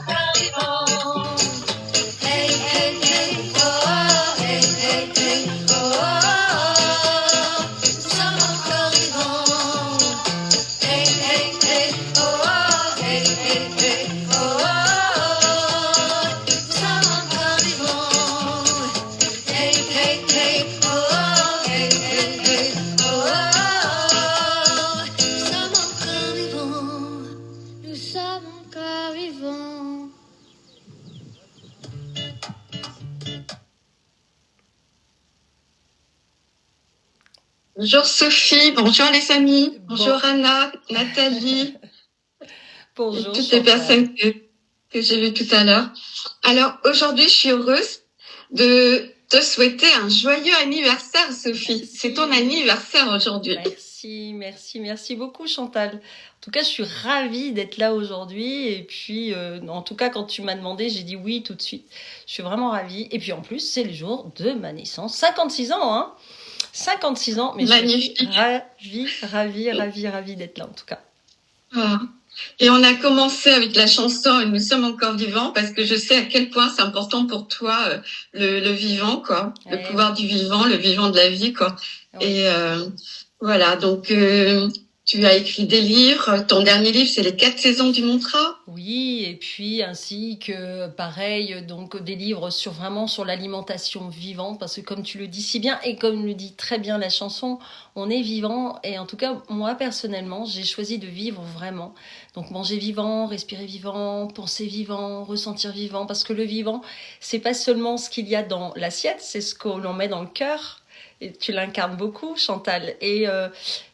Hey, hey, hey, oh, oh, hey, hey, hey, oh, oh, oh. Nous sommes encore vivants. Hey, hey, hey, oh, oh, hey, hey, hey, oh, oh, oh. Nous sommes encore vivants. Hey, hey, hey, oh, oh, hey, hey, hey, oh, oh, oh. Nous sommes encore vivants. Nous sommes encore vivants. Bonjour Sophie, bonjour les amis, bonjour Anna, Nathalie, Bonjour toutes les personnes que j'ai vues tout à l'heure. Alors aujourd'hui, je suis heureuse de te souhaiter un joyeux anniversaire Sophie. Merci. C'est ton anniversaire aujourd'hui. Merci beaucoup Chantal. En tout cas, je suis ravie d'être là aujourd'hui. Et puis, en tout cas, quand tu m'as demandé, j'ai dit oui tout de suite. Je suis vraiment ravie. Et puis en plus, c'est le jour de ma naissance. 56 ans, hein. 56 ans, mais magnifique. Je suis ravie d'être là en tout cas. Ah. Et on a commencé avec la chanson « Nous sommes encore vivants » parce que je sais à quel point c'est important pour toi le vivant, quoi, le pouvoir du vivant, le vivant de la vie, quoi. Ouais. Et voilà, donc tu as écrit des livres. Ton dernier livre, c'est Les 4 saisons du Mantra. Oui, et puis ainsi que pareil, donc des livres sur vraiment sur l'alimentation vivante, parce que comme tu le dis si bien et comme le dit très bien la chanson, on est vivant. Et en tout cas, moi personnellement, j'ai choisi de vivre vraiment. Donc manger vivant, respirer vivant, penser vivant, ressentir vivant, parce que le vivant, c'est pas seulement ce qu'il y a dans l'assiette, c'est ce que l'on met dans le cœur. Et tu l'incarnes beaucoup, Chantal. Et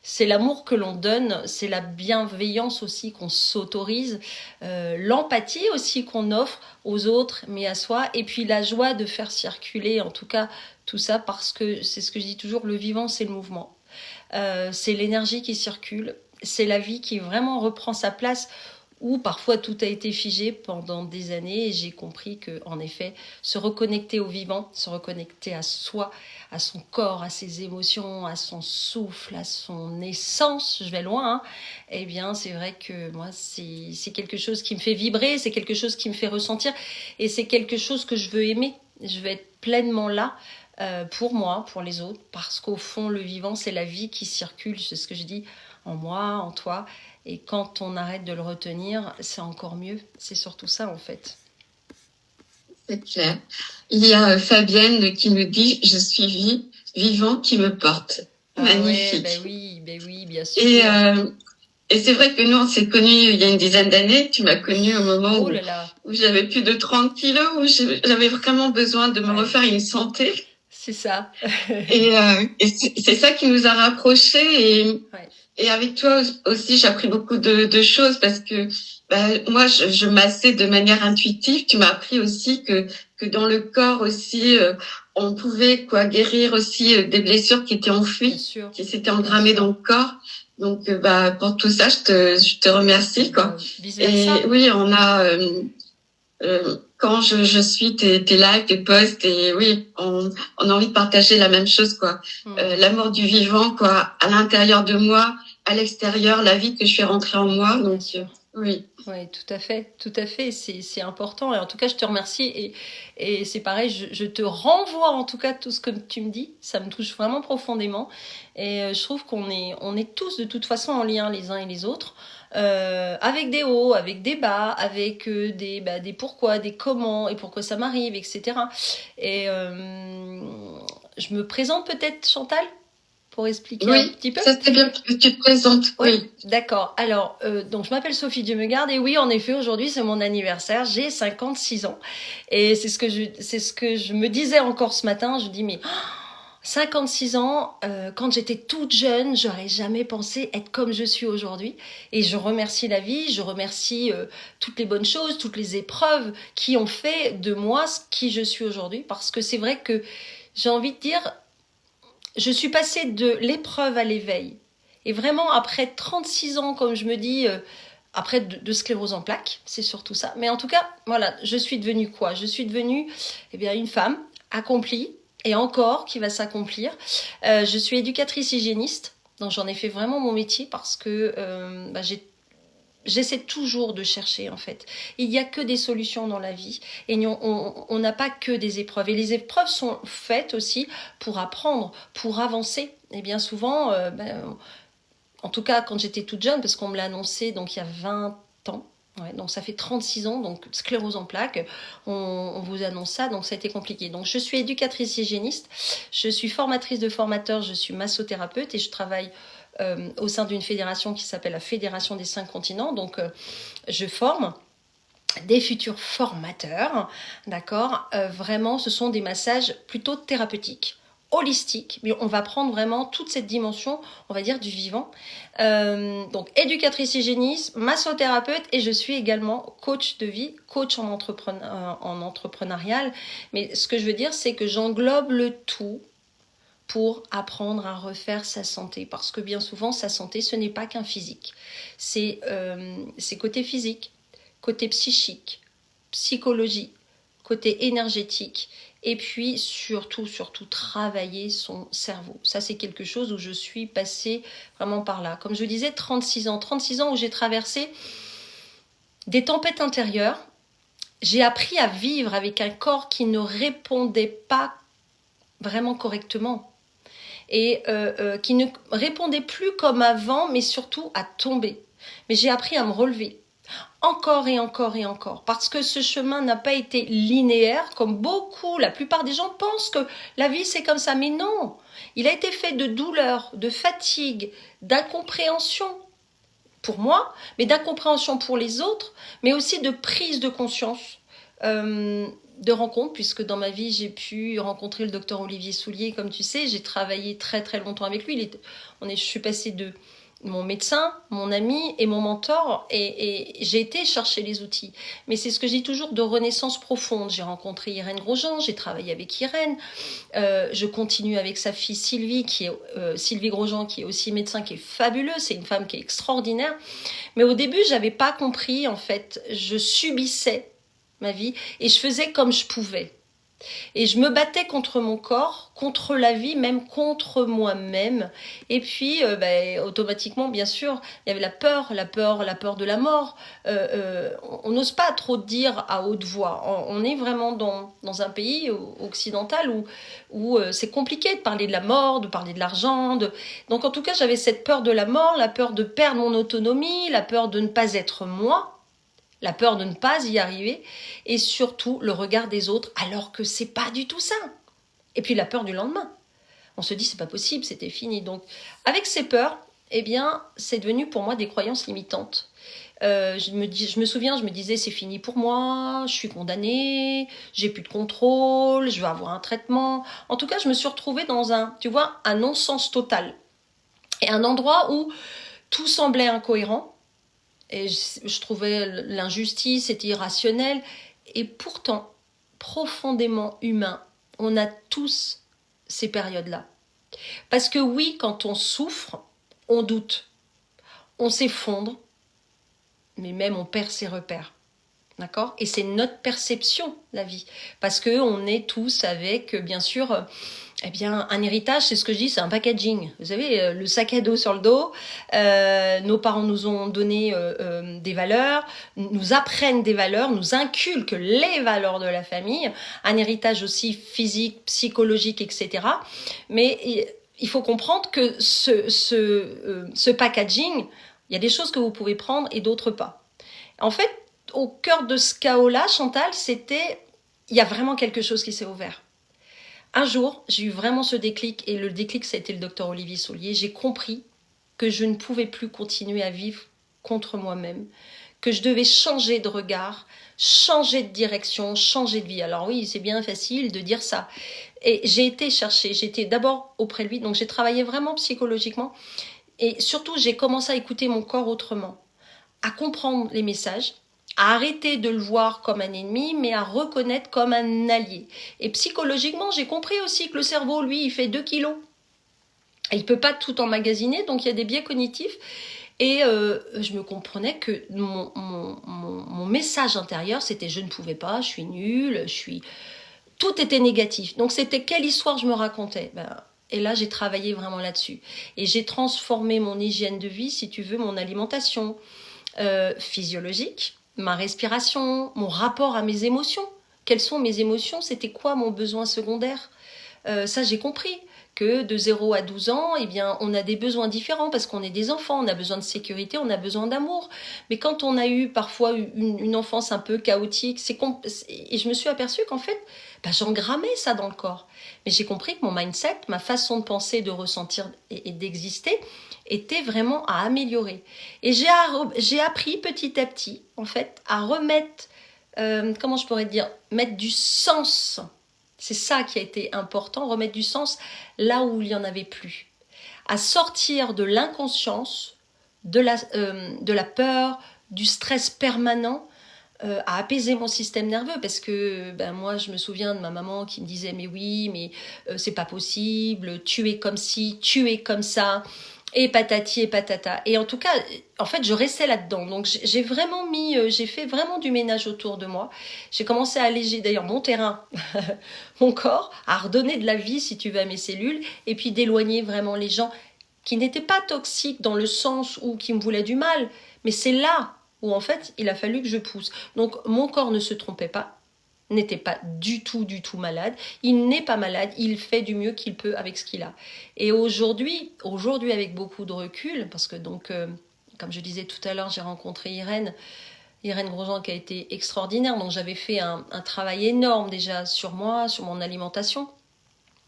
c'est l'amour que l'on donne, c'est la bienveillance aussi qu'on s'autorise, l'empathie aussi qu'on offre aux autres, mais à soi. Et puis la joie de faire circuler, en tout cas, tout ça, parce que c'est ce que je dis toujours, le vivant, c'est le mouvement. C'est l'énergie qui circule, c'est la vie qui vraiment reprend sa place, où parfois tout a été figé pendant des années, et j'ai compris que, en effet, se reconnecter au vivant, se reconnecter à soi, à son corps, à ses émotions, à son souffle, à son essence, je vais loin, hein, eh bien c'est vrai que moi c'est quelque chose qui me fait vibrer, c'est quelque chose qui me fait ressentir, et c'est quelque chose que je veux aimer, je veux être pleinement là, pour moi, pour les autres, parce qu'au fond le vivant c'est la vie qui circule, c'est ce que je dis, en moi, en toi. Et quand on arrête de le retenir, c'est encore mieux. C'est surtout ça, en fait. C'est clair. Il y a Fabienne qui nous dit « Je suis vivant qui me porte ». Magnifique. Ouais, ben oui, bien sûr. Et c'est vrai que nous, on s'est connus il y a une dizaine d'années. Tu m'as connue au moment où j'avais plus de 30 kilos, où j'avais vraiment besoin de me refaire une santé. C'est ça. et c'est ça qui nous a rapprochés. Et avec toi aussi, j'ai appris beaucoup de choses parce que moi, je massais de manière intuitive. Tu m'as appris aussi que dans le corps aussi, on pouvait guérir aussi des blessures qui étaient enfouies, qui s'étaient engrammées dans le corps. Donc, pour tout ça, je te remercie, quoi. Et oui, on a quand je suis tes lives, tes posts, et oui, on a envie de partager la même chose, quoi. L'amour du vivant, quoi, à l'intérieur de moi, à l'extérieur, la vie que je fais rentrer en moi. Donc, oui. Oui, tout à fait, c'est important. Et en tout cas, je te remercie. Et c'est pareil, je te renvoie en tout cas tout ce que tu me dis. Ça me touche vraiment profondément. Et je trouve qu'on est tous de toute façon en lien les uns et les autres. Avec des hauts, avec des bas, avec des pourquoi, des comment, et pourquoi ça m'arrive, etc. Et je me présente peut-être, Chantal, pour expliquer un petit peu. Oui, ça c'est bien que tu te présentes. Oui. D'accord. Alors, donc je m'appelle Sophie, Dieu me garde, et oui, en effet, aujourd'hui c'est mon anniversaire. J'ai 56 ans, et c'est ce que je me disais encore ce matin. Je dis mais 56 ans, quand j'étais toute jeune, j'aurais jamais pensé être comme je suis aujourd'hui. Et je remercie la vie, je remercie toutes les bonnes choses, toutes les épreuves qui ont fait de moi qui je suis aujourd'hui. Parce que c'est vrai que j'ai envie de dire, je suis passée de l'épreuve à l'éveil. Et vraiment, après 36 ans, comme je me dis, après de sclérose en plaques, c'est surtout ça. Mais en tout cas, voilà, je suis devenue quoi ? Je suis devenue une femme accomplie, et encore qui va s'accomplir. Je suis éducatrice hygiéniste, donc j'en ai fait vraiment mon métier parce que j'essaie toujours de chercher en fait. Il n'y a que des solutions dans la vie et on n'a pas que des épreuves. Et les épreuves sont faites aussi pour apprendre, pour avancer. Et bien souvent, en tout cas quand j'étais toute jeune, parce qu'on me l'a annoncé donc il y a 20 ans, ouais, donc ça fait 36 ans, donc sclérose en plaques, on vous annonce ça, donc ça a été compliqué. Donc je suis éducatrice hygiéniste, je suis formatrice de formateurs, je suis massothérapeute et je travaille au sein d'une fédération qui s'appelle la Fédération des 5 continents. Donc, je forme des futurs formateurs, d'accord. Vraiment, ce sont des massages plutôt thérapeutiques, holistiques, mais on va prendre vraiment toute cette dimension, on va dire, du vivant. Donc, éducatrice hygiéniste, massothérapeute, et je suis également coach de vie, coach en entrepreneurial. Mais ce que je veux dire, c'est que j'englobe le tout pour apprendre à refaire sa santé. Parce que bien souvent, sa santé, ce n'est pas qu'un physique. C'est côté physique, côté psychique, psychologie, côté énergétique. Et puis, surtout, travailler son cerveau. Ça, c'est quelque chose où je suis passée vraiment par là. Comme je vous disais, 36 ans où j'ai traversé des tempêtes intérieures. J'ai appris à vivre avec un corps qui ne répondait pas vraiment correctement. Et qui ne répondait plus comme avant, mais surtout à tomber. Mais j'ai appris à me relever, encore et encore et encore, parce que ce chemin n'a pas été linéaire, comme la plupart des gens pensent que la vie c'est comme ça, mais non, il a été fait de douleur, de fatigue, d'incompréhension pour moi, mais d'incompréhension pour les autres, mais aussi de prise de conscience, de rencontres, puisque dans ma vie, j'ai pu rencontrer le docteur Olivier Soulier, comme tu sais, j'ai travaillé très très longtemps avec lui. Je suis passée de mon médecin, mon ami et mon mentor, et j'ai été chercher les outils. Mais c'est ce que je dis toujours, de renaissance profonde. J'ai rencontré Irène Grosjean, j'ai travaillé avec Irène, je continue avec sa fille Sylvie, Sylvie Grosjean, qui est aussi médecin, qui est fabuleuse, c'est une femme qui est extraordinaire. Mais au début, j'avais pas compris, en fait, je subissais ma vie, et je faisais comme je pouvais. Et je me battais contre mon corps, contre la vie, même contre moi-même. Et puis, automatiquement, bien sûr, il y avait la peur de la mort. On n'ose pas trop dire à haute voix. On est vraiment dans un pays occidental où c'est compliqué de parler de la mort, de parler de l'argent. Donc, en tout cas, j'avais cette peur de la mort, la peur de perdre mon autonomie, la peur de ne pas être moi. La peur de ne pas y arriver et surtout le regard des autres alors que c'est pas du tout ça. Et puis la peur du lendemain. On se dit c'est pas possible, c'était fini. Donc avec ces peurs, eh bien c'est devenu pour moi des croyances limitantes. Je me souviens, je me disais c'est fini pour moi, je suis condamnée, j'ai plus de contrôle, je vais avoir un traitement. En tout cas, je me suis retrouvée dans un non-sens total. Et un endroit où tout semblait incohérent. Et je trouvais l'injustice, c'était irrationnel. Et pourtant, profondément humain, on a tous ces périodes-là. Parce que oui, quand on souffre, on doute, on s'effondre, mais même on perd ses repères. D'accord ? Et c'est notre perception, la vie. Parce qu'on est tous avec, bien sûr, un héritage, c'est ce que je dis, c'est un packaging. Vous savez, le sac à dos sur le dos, nos parents nous ont donné des valeurs, nous apprennent des valeurs, nous inculquent les valeurs de la famille, un héritage aussi physique, psychologique, etc. Mais il faut comprendre que ce packaging, il y a des choses que vous pouvez prendre et d'autres pas. En fait, au cœur de ce chaos-là, Chantal, il y a vraiment quelque chose qui s'est ouvert. Un jour, j'ai eu vraiment ce déclic, et le déclic, ça a été le docteur Olivier Soulier. J'ai compris que je ne pouvais plus continuer à vivre contre moi-même, que je devais changer de regard, changer de direction, changer de vie. Alors oui, c'est bien facile de dire ça. Et j'ai été chercher, j'étais d'abord auprès de lui, donc j'ai travaillé vraiment psychologiquement, et surtout, j'ai commencé à écouter mon corps autrement, à comprendre les messages, à arrêter de le voir comme un ennemi, mais à reconnaître comme un allié. Et psychologiquement, j'ai compris aussi que le cerveau, lui, il fait 2 kilos. Il ne peut pas tout emmagasiner, donc il y a des biais cognitifs. Et je me comprenais que mon message intérieur, c'était « je ne pouvais pas, je suis nulle, Tout était négatif. Donc c'était quelle histoire je me racontais ? Et là, j'ai travaillé vraiment là-dessus. Et j'ai transformé mon hygiène de vie, si tu veux, mon alimentation, physiologique, ma respiration, mon rapport à mes émotions. Quelles sont mes émotions? C'était quoi mon besoin secondaire? Ça, j'ai compris que de 0 à 12 ans, eh bien, on a des besoins différents parce qu'on est des enfants, on a besoin de sécurité, on a besoin d'amour. Mais quand on a eu parfois une enfance un peu chaotique, et je me suis aperçue qu'en fait, j'engrammais ça dans le corps. Mais j'ai compris que mon mindset, ma façon de penser, de ressentir et d'exister était vraiment à améliorer. Et j'ai appris petit à petit, en fait, à remettre, comment je pourrais dire, mettre du sens. C'est ça qui a été important, remettre du sens là où il n'y en avait plus. À sortir de l'inconscience, de la peur, du stress permanent, à apaiser mon système nerveux. Parce que moi, je me souviens de ma maman qui me disait « Mais oui, mais c'est pas possible, tu es comme ci, tu es comme ça. » Et patati et patata. Et en tout cas, en fait, je restais là-dedans. Donc, j'ai fait vraiment du ménage autour de moi. J'ai commencé à alléger d'ailleurs mon terrain, mon corps, à redonner de la vie, si tu veux, à mes cellules, et puis d'éloigner vraiment les gens qui n'étaient pas toxiques dans le sens où qui me voulaient du mal. Mais c'est là où, en fait, il a fallu que je pousse. Donc, mon corps ne se trompait pas, n'était pas du tout malade. Il n'est pas malade, il fait du mieux qu'il peut avec ce qu'il a. Et aujourd'hui avec beaucoup de recul, parce que donc, comme je disais tout à l'heure, j'ai rencontré Irène Grosjean qui a été extraordinaire. Donc j'avais fait un travail énorme déjà sur moi, sur mon alimentation.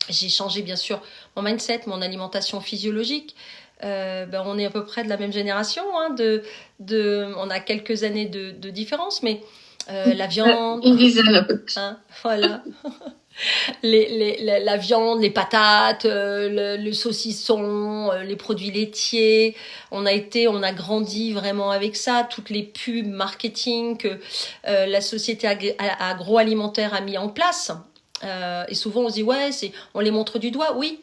J'ai changé bien sûr mon mindset, mon alimentation physiologique. On est à peu près de la même génération, hein, on a quelques années de différence, mais la viande, une dizaine, hein, voilà. La viande, les patates, le saucisson, les produits laitiers. On a grandi vraiment avec ça. Toutes les pubs marketing que la société agroalimentaire a mis en place. Et souvent on se dit ouais, on les montre du doigt, oui.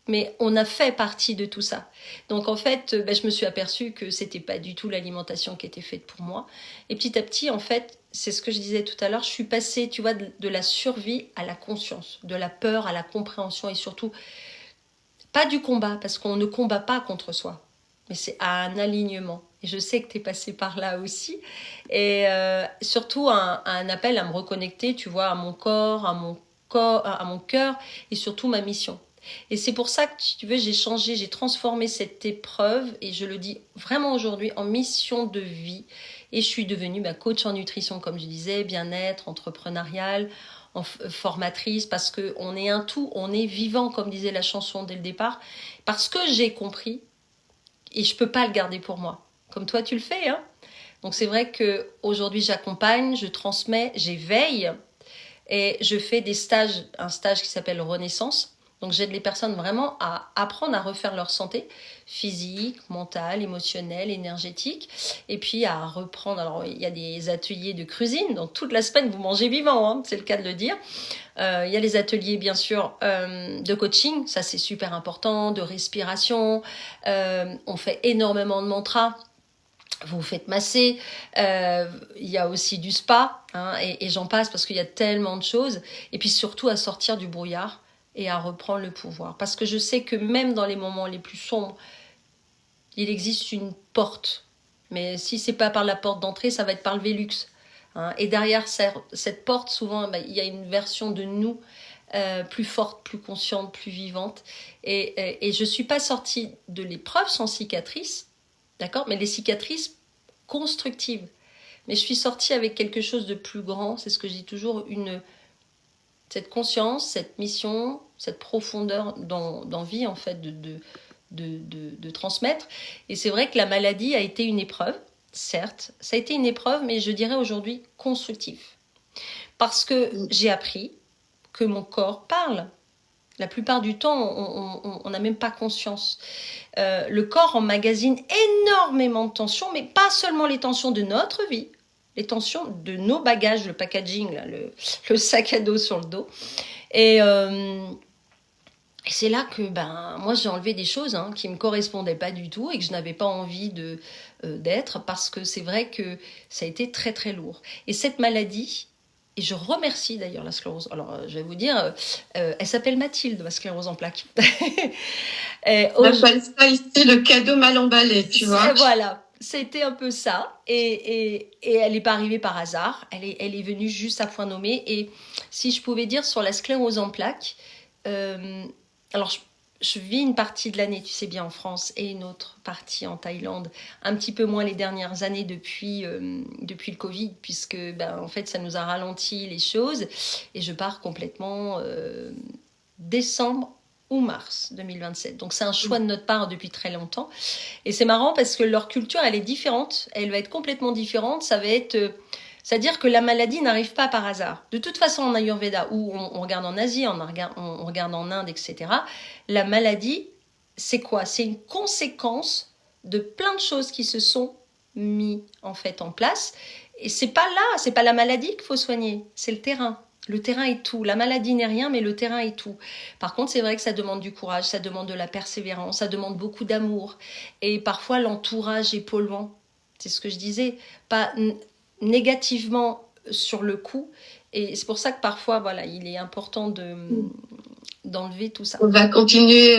Mais on a fait partie de tout ça. Donc en fait, je me suis aperçue que c'était pas du tout l'alimentation qui était faite pour moi. Et petit à petit, en fait, c'est ce que je disais tout à l'heure, je suis passée, tu vois, de la survie à la conscience, de la peur à la compréhension et surtout, pas du combat, parce qu'on ne combat pas contre soi, mais c'est à un alignement. Et je sais que tu es passée par là aussi. Et surtout, un appel à me reconnecter, tu vois, à mon corps, à mon cœur et surtout ma mission. Et c'est pour ça que, tu veux, j'ai transformé cette épreuve, et je le dis vraiment aujourd'hui, en mission de vie. Et je suis devenue coach en nutrition, comme je disais, bien-être, entrepreneuriale, formatrice, parce qu'on est un tout, on est vivant, comme disait la chanson dès le départ, parce que j'ai compris, et je ne peux pas le garder pour moi, comme toi tu le fais, hein. Donc c'est vrai qu'aujourd'hui j'accompagne, je transmets, j'éveille, et je fais un stage qui s'appelle Renaissance. Donc j'aide les personnes vraiment à apprendre à refaire leur santé physique, mentale, émotionnelle, énergétique, et puis à reprendre. Alors il y a des ateliers de cuisine, donc toute la semaine vous mangez vivant, hein, c'est le cas de le dire. Il y a les ateliers bien sûr de coaching, ça c'est super important, de respiration, on fait énormément de mantras. Vous faites masser, il y a aussi du spa, hein, et j'en passe parce qu'il y a tellement de choses, et puis surtout à sortir du brouillard et à reprendre le pouvoir. Parce que je sais que même dans les moments les plus sombres, il existe une porte. Mais si c'est pas par la porte d'entrée, ça va être par le Vélux. Hein. Et derrière cette porte, souvent, il y a une version de nous plus forte, plus consciente, plus vivante. Et je suis pas sortie de l'épreuve sans cicatrices, d'accord, mais les cicatrices constructives. Mais je suis sortie avec quelque chose de plus grand, c'est ce que je dis toujours, cette conscience, cette mission, cette profondeur d'envie en fait de transmettre. Et c'est vrai que la maladie a été une épreuve, certes, ça a été une épreuve, mais je dirais aujourd'hui constructive. Parce que j'ai appris que mon corps parle. La plupart du temps, on n'a même pas conscience. Le corps emmagasine énormément de tensions, mais pas seulement les tensions de notre vie, les tensions de nos bagages, le packaging, là, le sac à dos sur le dos. Et c'est là que moi j'ai enlevé des choses qui ne me correspondaient pas du tout et que je n'avais pas envie d'être, parce que c'est vrai que ça a été très très lourd. Et cette maladie, et je remercie d'ailleurs la sclérose, alors je vais vous dire, elle s'appelle Mathilde, la sclérose en plaques. On appelle ça ici le cadeau mal emballé, tu vois. Voilà. C'était un peu ça. Et elle n'est pas arrivée par hasard. Elle est venue juste à point nommé. Et si je pouvais dire sur la sclérose en plaques, alors je vis une partie de l'année, tu sais bien, en France et une autre partie en Thaïlande. Un petit peu moins les dernières années depuis le Covid, puisque en fait, ça nous a ralenti les choses. Et je pars complètement décembre ou mars 2027. Donc c'est un choix de notre part depuis très longtemps. Et c'est marrant parce que leur culture, elle est différente. Elle va être complètement différente. Ça va être... c'est-à-dire que la maladie n'arrive pas par hasard. De toute façon, en Ayurveda, où on regarde en Asie, on regarde en Inde, etc., la maladie, c'est quoi? C'est une conséquence de plein de choses qui se sont mis en fait en place. Et c'est pas la maladie qu'il faut soigner, c'est le terrain. Le terrain est tout. La maladie n'est rien, mais le terrain est tout. Par contre, c'est vrai que ça demande du courage, ça demande de la persévérance, ça demande beaucoup d'amour. Et parfois, l'entourage est polluant. C'est ce que je disais. Pas négativement sur le coup. Et c'est pour ça que parfois, voilà, il est important d'enlever tout ça. On va continuer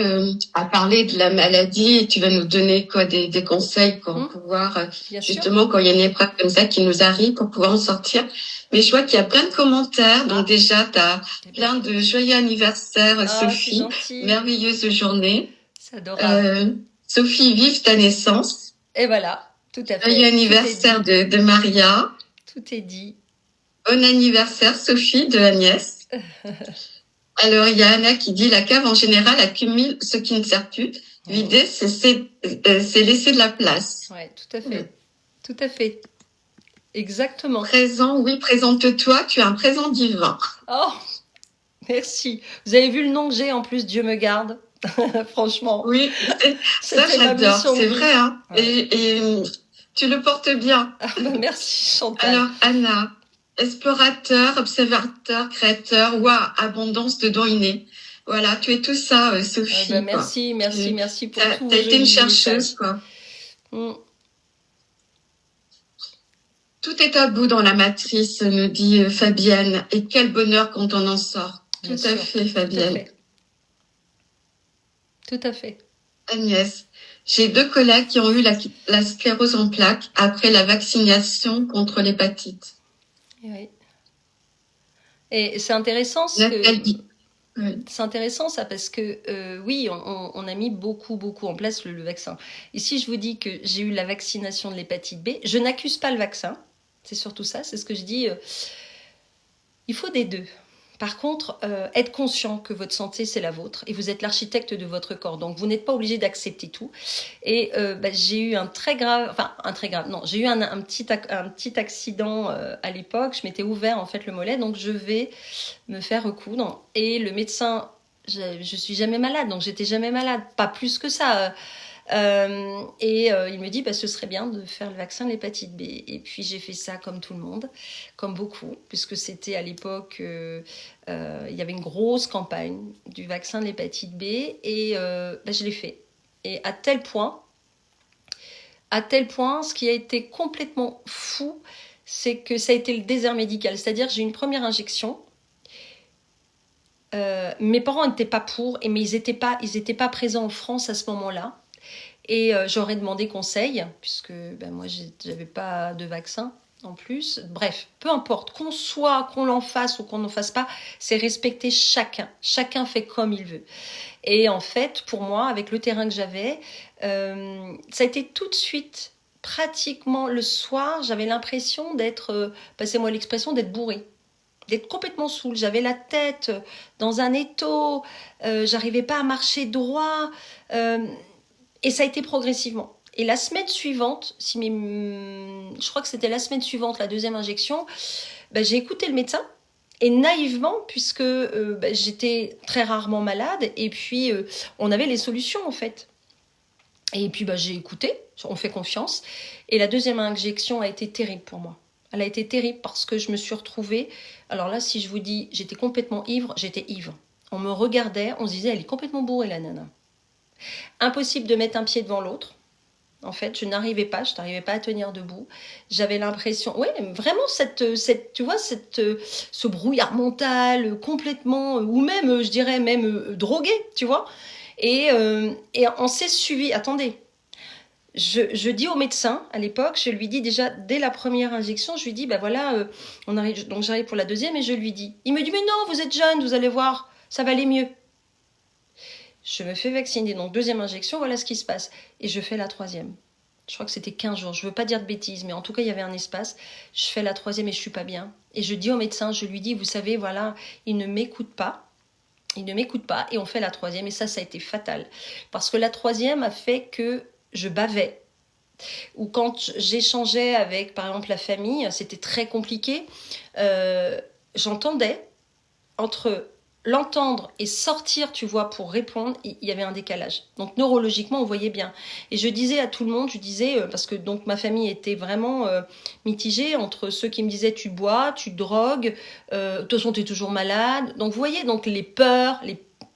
à parler de la maladie et tu vas nous donner quoi des conseils pour pouvoir, justement, quand il y a une épreuve comme ça qui nous arrive, pour pouvoir en sortir. Mais je vois qu'il y a plein de commentaires. Donc déjà, tu as plein de joyeux anniversaire, Sophie. Merveilleuse journée. C'est adorable. Sophie, vive ta naissance. Et voilà, tout à fait. Joyeux anniversaire de Maria. Tout est dit. Bon anniversaire, Sophie, de Agnès. Alors, il y a Anna qui dit, la cave, en général, accumule ce qui ne sert plus. Vider, c'est laisser de la place. Oui, tout à fait. Tout à fait. Exactement. Présent, oui, présente-toi, tu es un présent divin. Oh, merci. Vous avez vu le nom que j'ai, en plus, Dieu me garde. Franchement. Oui, ça j'adore, c'est vrai. Hein. Ouais. Et tu le portes bien. Merci, Chantal. Alors, Anna, explorateur, observateur, créateur, abondance de dons innés. Voilà, tu es tout ça, Sophie. Merci pour tout. Tu as été une chercheuse, quoi. Tout est à bout dans la matrice, nous dit Fabienne. Et quel bonheur quand on en sort. Tout à fait, Fabienne. Tout à fait. Agnès, j'ai 2 collègues qui ont eu la sclérose en plaques après la vaccination contre l'hépatite. Oui. Et c'est intéressant c'est intéressant ça parce que oui, on a mis beaucoup en place le vaccin. Ici, je vous dis que j'ai eu la vaccination de l'hépatite B. Je n'accuse pas le vaccin. C'est surtout ça, c'est ce que je dis. Il faut des deux. Par contre, être conscient que votre santé, c'est la vôtre et vous êtes l'architecte de votre corps. Donc, vous n'êtes pas obligé d'accepter tout. Et j'ai eu j'ai eu un petit accident à l'époque. Je m'étais ouvert en fait le mollet, donc je vais me faire recoudre. Et le médecin, je suis jamais malade, donc j'étais jamais malade, pas plus que ça. Il me dit ce serait bien de faire le vaccin de l'hépatite B. Et puis j'ai fait ça comme tout le monde, comme beaucoup, puisque c'était à l'époque, il y avait une grosse campagne du vaccin de l'hépatite B et je l'ai fait. Et à tel point, ce qui a été complètement fou, c'est que ça a été le désert médical. C'est-à-dire que j'ai eu une première injection. Mes parents n'étaient pas pour, mais ils étaient pas présents en France à ce moment-là. Et j'aurais demandé conseil, puisque moi, j'avais pas de vaccin en plus. Bref, peu importe, qu'on l'en fasse ou qu'on n'en fasse pas, c'est respecter chacun. Chacun fait comme il veut. Et en fait, pour moi, avec le terrain que j'avais, ça a été tout de suite, pratiquement le soir, j'avais l'impression d'être, passez-moi l'expression, d'être bourrée. D'être complètement saoule. J'avais la tête dans un étau, j'arrivais pas à marcher droit. Et ça a été progressivement. Et la semaine suivante, je crois que c'était la semaine suivante, la deuxième injection, j'ai écouté le médecin. Et naïvement, puisque j'étais très rarement malade, et puis on avait les solutions en fait. Et puis j'ai écouté, on fait confiance. Et la deuxième injection a été terrible pour moi. Elle a été terrible parce que je me suis retrouvée... Alors là, si je vous dis, j'étais complètement ivre, j'étais ivre. On me regardait, on se disait, elle est complètement bourrée la nana. Impossible de mettre un pied devant l'autre. En fait, je n'arrivais pas à tenir debout. J'avais l'impression, vraiment ce brouillard mental complètement, ou même, je dirais même drogué, tu vois. Et on s'est suivi. Attendez, Je dis au médecin, à l'époque, je lui dis déjà, dès la première injection, je lui dis, ben voilà, donc j'arrive pour la deuxième et je lui dis. Il me dit, mais non, vous êtes jeune, vous allez voir, ça va aller mieux. Je me fais vacciner, donc deuxième injection, voilà ce qui se passe. Et je fais la troisième. Je crois que c'était 15 jours, je veux pas dire de bêtises, mais en tout cas, il y avait un espace. Je fais la troisième et je suis pas bien. Et je dis au médecin, je lui dis, vous savez, voilà, il ne m'écoute pas. Il ne m'écoute pas et on fait la troisième. Et ça a été fatal. Parce que la troisième a fait que je bavais. Ou quand j'échangeais avec, par exemple, la famille, c'était très compliqué. J'entendais, entre l'entendre et sortir, tu vois, pour répondre, il y avait un décalage. Donc neurologiquement, on voyait bien. Et je disais à tout le monde, parce que donc ma famille était vraiment mitigée entre ceux qui me disaient tu bois, tu drogues, de toute façon tu es toujours malade. Donc vous voyez, donc les peurs,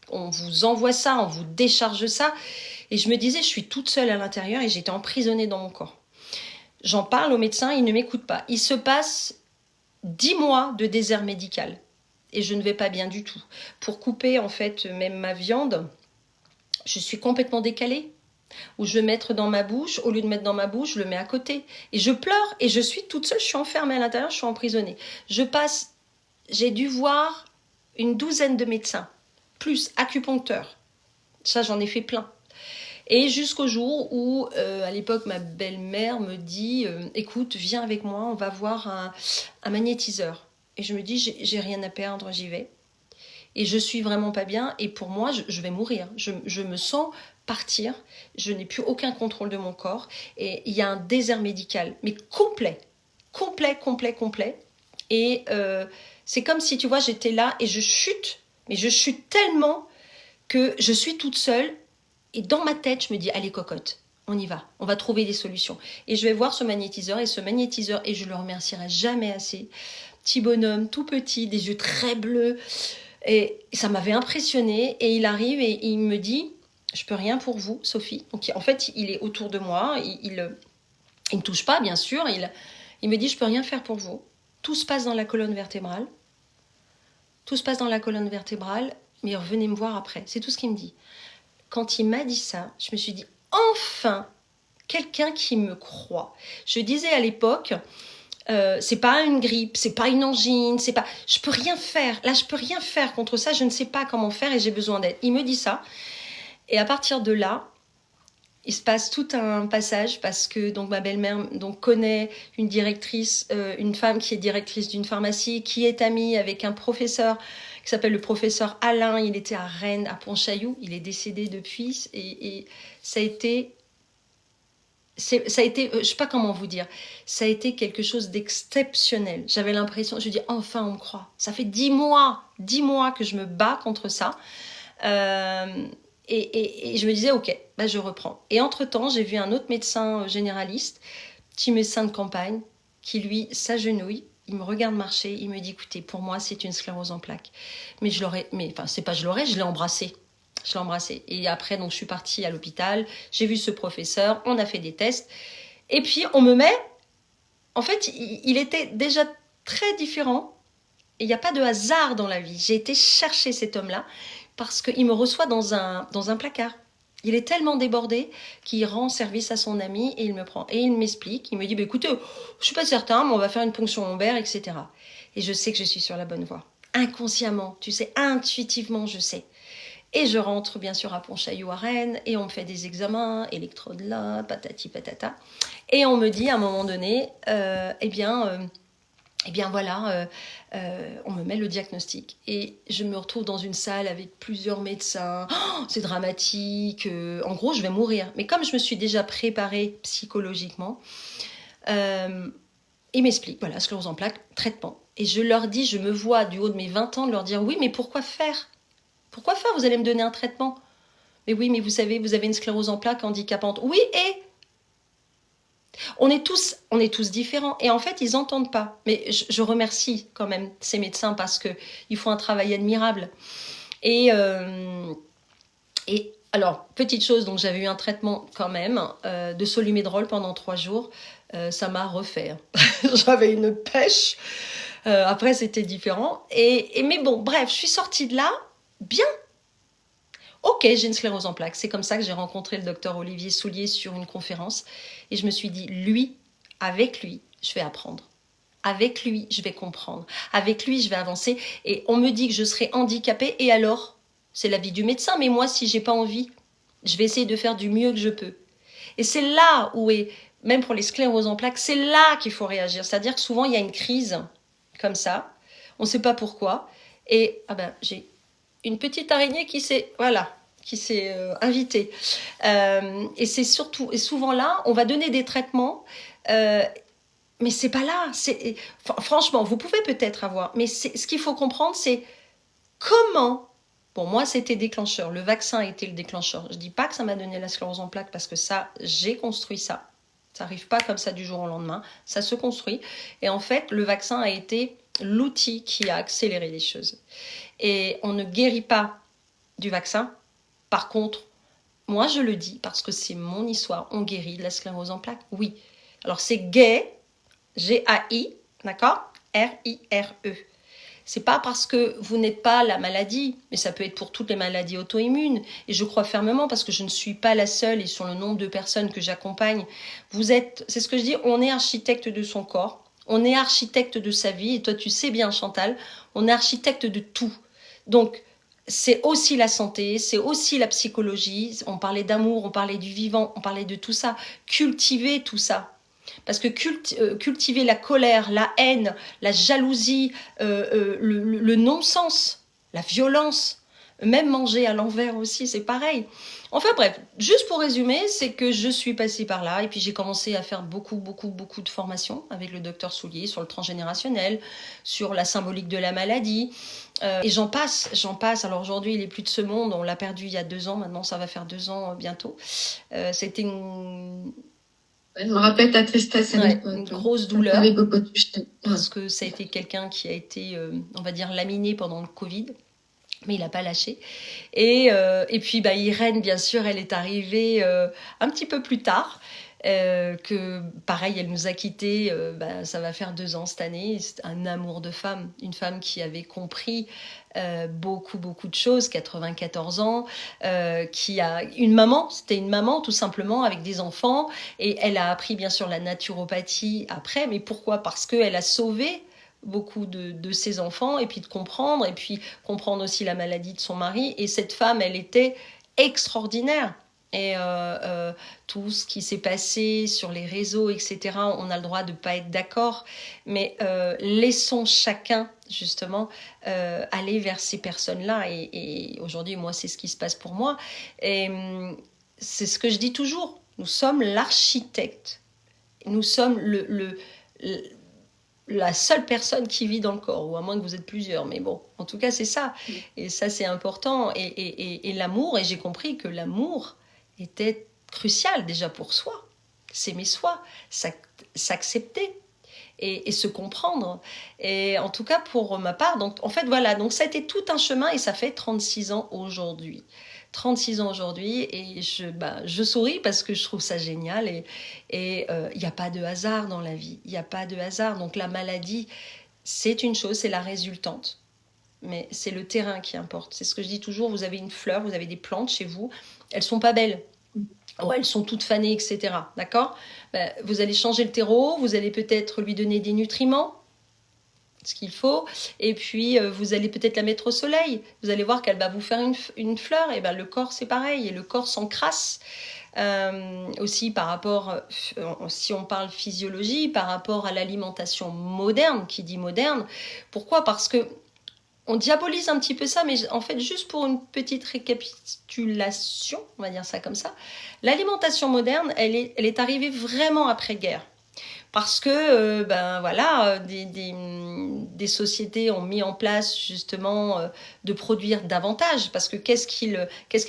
on vous envoie ça, on vous décharge ça. Et je me disais, je suis toute seule à l'intérieur et j'étais emprisonnée dans mon corps. J'en parle au médecin, il ne m'écoute pas. Il se passe 10 mois de désert médical. Et je ne vais pas bien du tout. Pour couper, en fait, même ma viande, je suis complètement décalée. Ou je vais mettre dans ma bouche, au lieu de mettre dans ma bouche, je le mets à côté. Et je pleure, et je suis toute seule, je suis enfermée à l'intérieur, je suis emprisonnée. J'ai dû voir une douzaine de médecins, plus acupuncteurs. Ça, j'en ai fait plein. Et jusqu'au jour où, à l'époque, ma belle-mère me dit écoute, viens avec moi, on va voir un magnétiseur. Et je me dis, j'ai rien à perdre, j'y vais. Et je suis vraiment pas bien. Et pour moi, je vais mourir. Je me sens partir. Je n'ai plus aucun contrôle de mon corps. Et il y a un désert médical, mais complet. Complet. Et c'est comme si, tu vois, j'étais là et je chute. Mais je chute tellement que je suis toute seule. Et dans ma tête, je me dis, allez cocotte, on y va. On va trouver des solutions. Et je vais voir ce magnétiseur. Et je le remercierai jamais assez. Petit bonhomme, tout petit, des yeux très bleus. Et ça m'avait impressionnée. Et il arrive et il me dit, je peux rien pour vous, Sophie. Donc en fait, il est autour de moi. Il ne touche pas, bien sûr. Il me dit, je peux rien faire pour vous. Tout se passe dans la colonne vertébrale. Mais revenez me voir après. C'est tout ce qu'il me dit. Quand il m'a dit ça, je me suis dit, enfin, quelqu'un qui me croit. Je disais à l'époque, c'est pas une grippe, c'est pas une angine, je peux rien faire. Là, je peux rien faire contre ça. Je ne sais pas comment faire et j'ai besoin d'aide. Il me dit ça. Et à partir de là, il se passe tout un passage parce que donc ma belle-mère connaît une directrice, une femme qui est directrice d'une pharmacie, qui est amie avec un professeur qui s'appelle le professeur Alain. Il était à Rennes, à Pontchaillou. Il est décédé depuis et ça a été, je sais pas comment vous dire, ça a été quelque chose d'exceptionnel. J'avais l'impression, je dis enfin on me croit. Ça fait 10 mois que je me bats contre ça. Et je me disais, ok, bah je reprends. Et entre-temps, j'ai vu un autre médecin généraliste, petit médecin de campagne, qui lui s'agenouille, il me regarde marcher, il me dit, écoutez, pour moi, c'est une sclérose en plaques. Mais je l'ai embrassé. Je l'ai embrassé. Et après, donc, je suis partie à l'hôpital, j'ai vu ce professeur, on a fait des tests. Et puis, on me met, en fait, il était déjà très différent. Et il n'y a pas de hasard dans la vie. J'ai été chercher cet homme-là, parce qu'il me reçoit dans un placard. Il est tellement débordé qu'il rend service à son ami et il me prend. Et il m'explique, il me dit, écoutez, je ne suis pas certain, mais on va faire une ponction lombaire, etc. Et je sais que je suis sur la bonne voie. Inconsciemment, tu sais, intuitivement, je sais. Et je rentre bien sûr à Pontchaillou à Rennes et on me fait des examens, électrodes là, patati patata. Et on me dit à un moment donné, voilà, on me met le diagnostic. Et je me retrouve dans une salle avec plusieurs médecins. Oh, c'est dramatique. En gros, je vais mourir. Mais comme je me suis déjà préparée psychologiquement, ils m'expliquent, voilà, sclérose en plaques, traitement. Et je leur dis, je me vois du haut de mes 20 ans de leur dire, oui, mais pourquoi faire ? Pourquoi faire ? Vous allez me donner un traitement ? Mais oui, mais vous savez, vous avez une sclérose en plaques handicapante. Oui, et on est tous différents. Et en fait, ils n'entendent pas. Mais je remercie quand même ces médecins parce qu'ils font un travail admirable. Et alors, petite chose, donc j'avais eu un traitement quand même de Solu-Médrol pendant 3 jours. Ça m'a refait. J'avais une pêche. Après, c'était différent. Mais bon, bref, je suis sortie de là bien. Ok, j'ai une sclérose en plaques. C'est comme ça que j'ai rencontré le docteur Olivier Soulier sur une conférence. Et je me suis dit, avec lui, je vais apprendre. Avec lui, je vais comprendre. Avec lui, je vais avancer. Et on me dit que je serai handicapée. Et alors? C'est l'avis du médecin. Mais moi, si j'ai pas envie, je vais essayer de faire du mieux que je peux. Et c'est là où est, même pour les scléroses en plaques, c'est là qu'il faut réagir. C'est-à-dire que souvent, il y a une crise comme ça. On ne sait pas pourquoi. Et j'ai une petite araignée qui s'est invitée. Et c'est surtout, et souvent là, on va donner des traitements. Mais c'est pas là. Franchement, vous pouvez peut-être avoir. Mais ce qu'il faut comprendre, c'est comment. Bon, moi, c'était déclencheur. Le vaccin a été le déclencheur. Je dis pas que ça m'a donné la sclérose en plaques parce que ça, j'ai construit ça. Ça n'arrive pas comme ça du jour au lendemain. Ça se construit. Et en fait, le vaccin a été l'outil qui a accéléré les choses. Et on ne guérit pas du vaccin. Par contre, moi, je le dis parce que c'est mon histoire. On guérit de la sclérose en plaques. Oui. Alors, c'est gay. G-A-I, d'accord? R-I-R-E. C'est pas parce que vous n'êtes pas la maladie, mais ça peut être pour toutes les maladies auto-immunes. Et je crois fermement, parce que je ne suis pas la seule, et sur le nombre de personnes que j'accompagne, c'est ce que je dis, on est architecte de son corps, on est architecte de sa vie, et toi tu sais bien Chantal, on est architecte de tout. Donc, c'est aussi la santé, c'est aussi la psychologie, on parlait d'amour, on parlait du vivant, on parlait de tout ça, cultiver tout ça. Parce que cultiver la colère, la haine, la jalousie, le non-sens, la violence, même manger à l'envers aussi, c'est pareil. Enfin bref, juste pour résumer, c'est que je suis passée par là et puis j'ai commencé à faire beaucoup de formations avec le docteur Soulier sur le transgénérationnel, sur la symbolique de la maladie. Et j'en passe. Alors aujourd'hui, il n'est plus de ce monde, on l'a perdu il y a 2 ans, maintenant ça va faire 2 ans bientôt. C'était une... Je me rappelle ta tristesse. Une grosse douleur. Beaucoup touché. Parce que ça a été quelqu'un qui a été, on va dire, laminé pendant le Covid. Mais il n'a pas lâché. Et puis, Irène, bien sûr, elle est arrivée un petit peu plus tard. Que pareil, elle nous a quittés, ça va faire 2 ans cette année. C'est un amour de femme, une femme qui avait compris beaucoup de choses, 94 ans, qui a une maman, c'était une maman tout simplement avec des enfants, et elle a appris bien sûr la naturopathie après, mais pourquoi? Parce qu'elle a sauvé beaucoup de ses enfants, et puis de comprendre, et puis comprendre aussi la maladie de son mari, et cette femme, elle était extraordinaire. Et tout ce qui s'est passé sur les réseaux, etc., on a le droit de ne pas être d'accord, mais laissons chacun, justement, aller vers ces personnes-là. Et aujourd'hui, moi, c'est ce qui se passe pour moi. Et c'est ce que je dis toujours, nous sommes l'architecte. Nous sommes la seule personne qui vit dans le corps, ou à moins que vous êtes plusieurs, mais bon, en tout cas, c'est ça. Et ça, c'est important. Et l'amour, et j'ai compris que l'amour était crucial déjà pour soi, s'aimer soi, s'accepter et se comprendre. Et en tout cas pour ma part, donc en fait voilà, donc ça a été tout un chemin et ça fait 36 ans aujourd'hui. 36 ans aujourd'hui et je souris parce que je trouve ça génial et il n'y a pas de hasard dans la vie, il n'y a pas de hasard. Donc la maladie, c'est une chose, c'est la résultante. Mais c'est le terrain qui importe. C'est ce que je dis toujours, vous avez une fleur, vous avez des plantes chez vous, elles sont pas belles. Ouais, elles sont toutes fanées, etc. D'accord ? Vous allez changer le terreau, vous allez peut-être lui donner des nutriments, ce qu'il faut, et puis vous allez peut-être la mettre au soleil. Vous allez voir qu'elle va vous faire une fleur, et le corps c'est pareil, et le corps s'encrasse. Aussi par rapport, si on parle physiologie, par rapport à l'alimentation moderne, qui dit moderne, pourquoi ? Parce que on diabolise un petit peu ça, mais en fait, juste pour une petite récapitulation, on va dire ça comme ça, l'alimentation moderne, elle est arrivée vraiment après-guerre. Parce que, des sociétés ont mis en place, justement, de produire davantage. Parce que qu'est-ce qui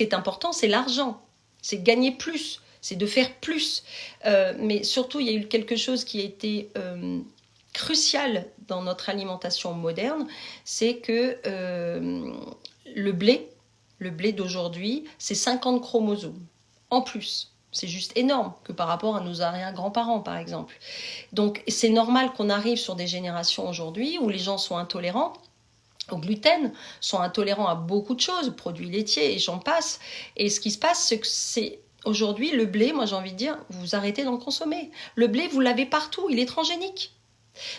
est important ? C'est l'argent. C'est gagner plus. C'est de faire plus. Mais surtout, il y a eu quelque chose qui a été crucial dans notre alimentation moderne, c'est que le blé d'aujourd'hui, c'est 50 chromosomes en plus. C'est juste énorme que par rapport à nos arrière-grands-parents, par exemple. Donc, c'est normal qu'on arrive sur des générations aujourd'hui où les gens sont intolérants au gluten, sont intolérants à beaucoup de choses, produits laitiers et j'en passe. Et ce qui se passe, c'est que aujourd'hui, le blé, moi j'ai envie de dire, vous arrêtez d'en consommer. Le blé, vous l'avez partout, il est transgénique.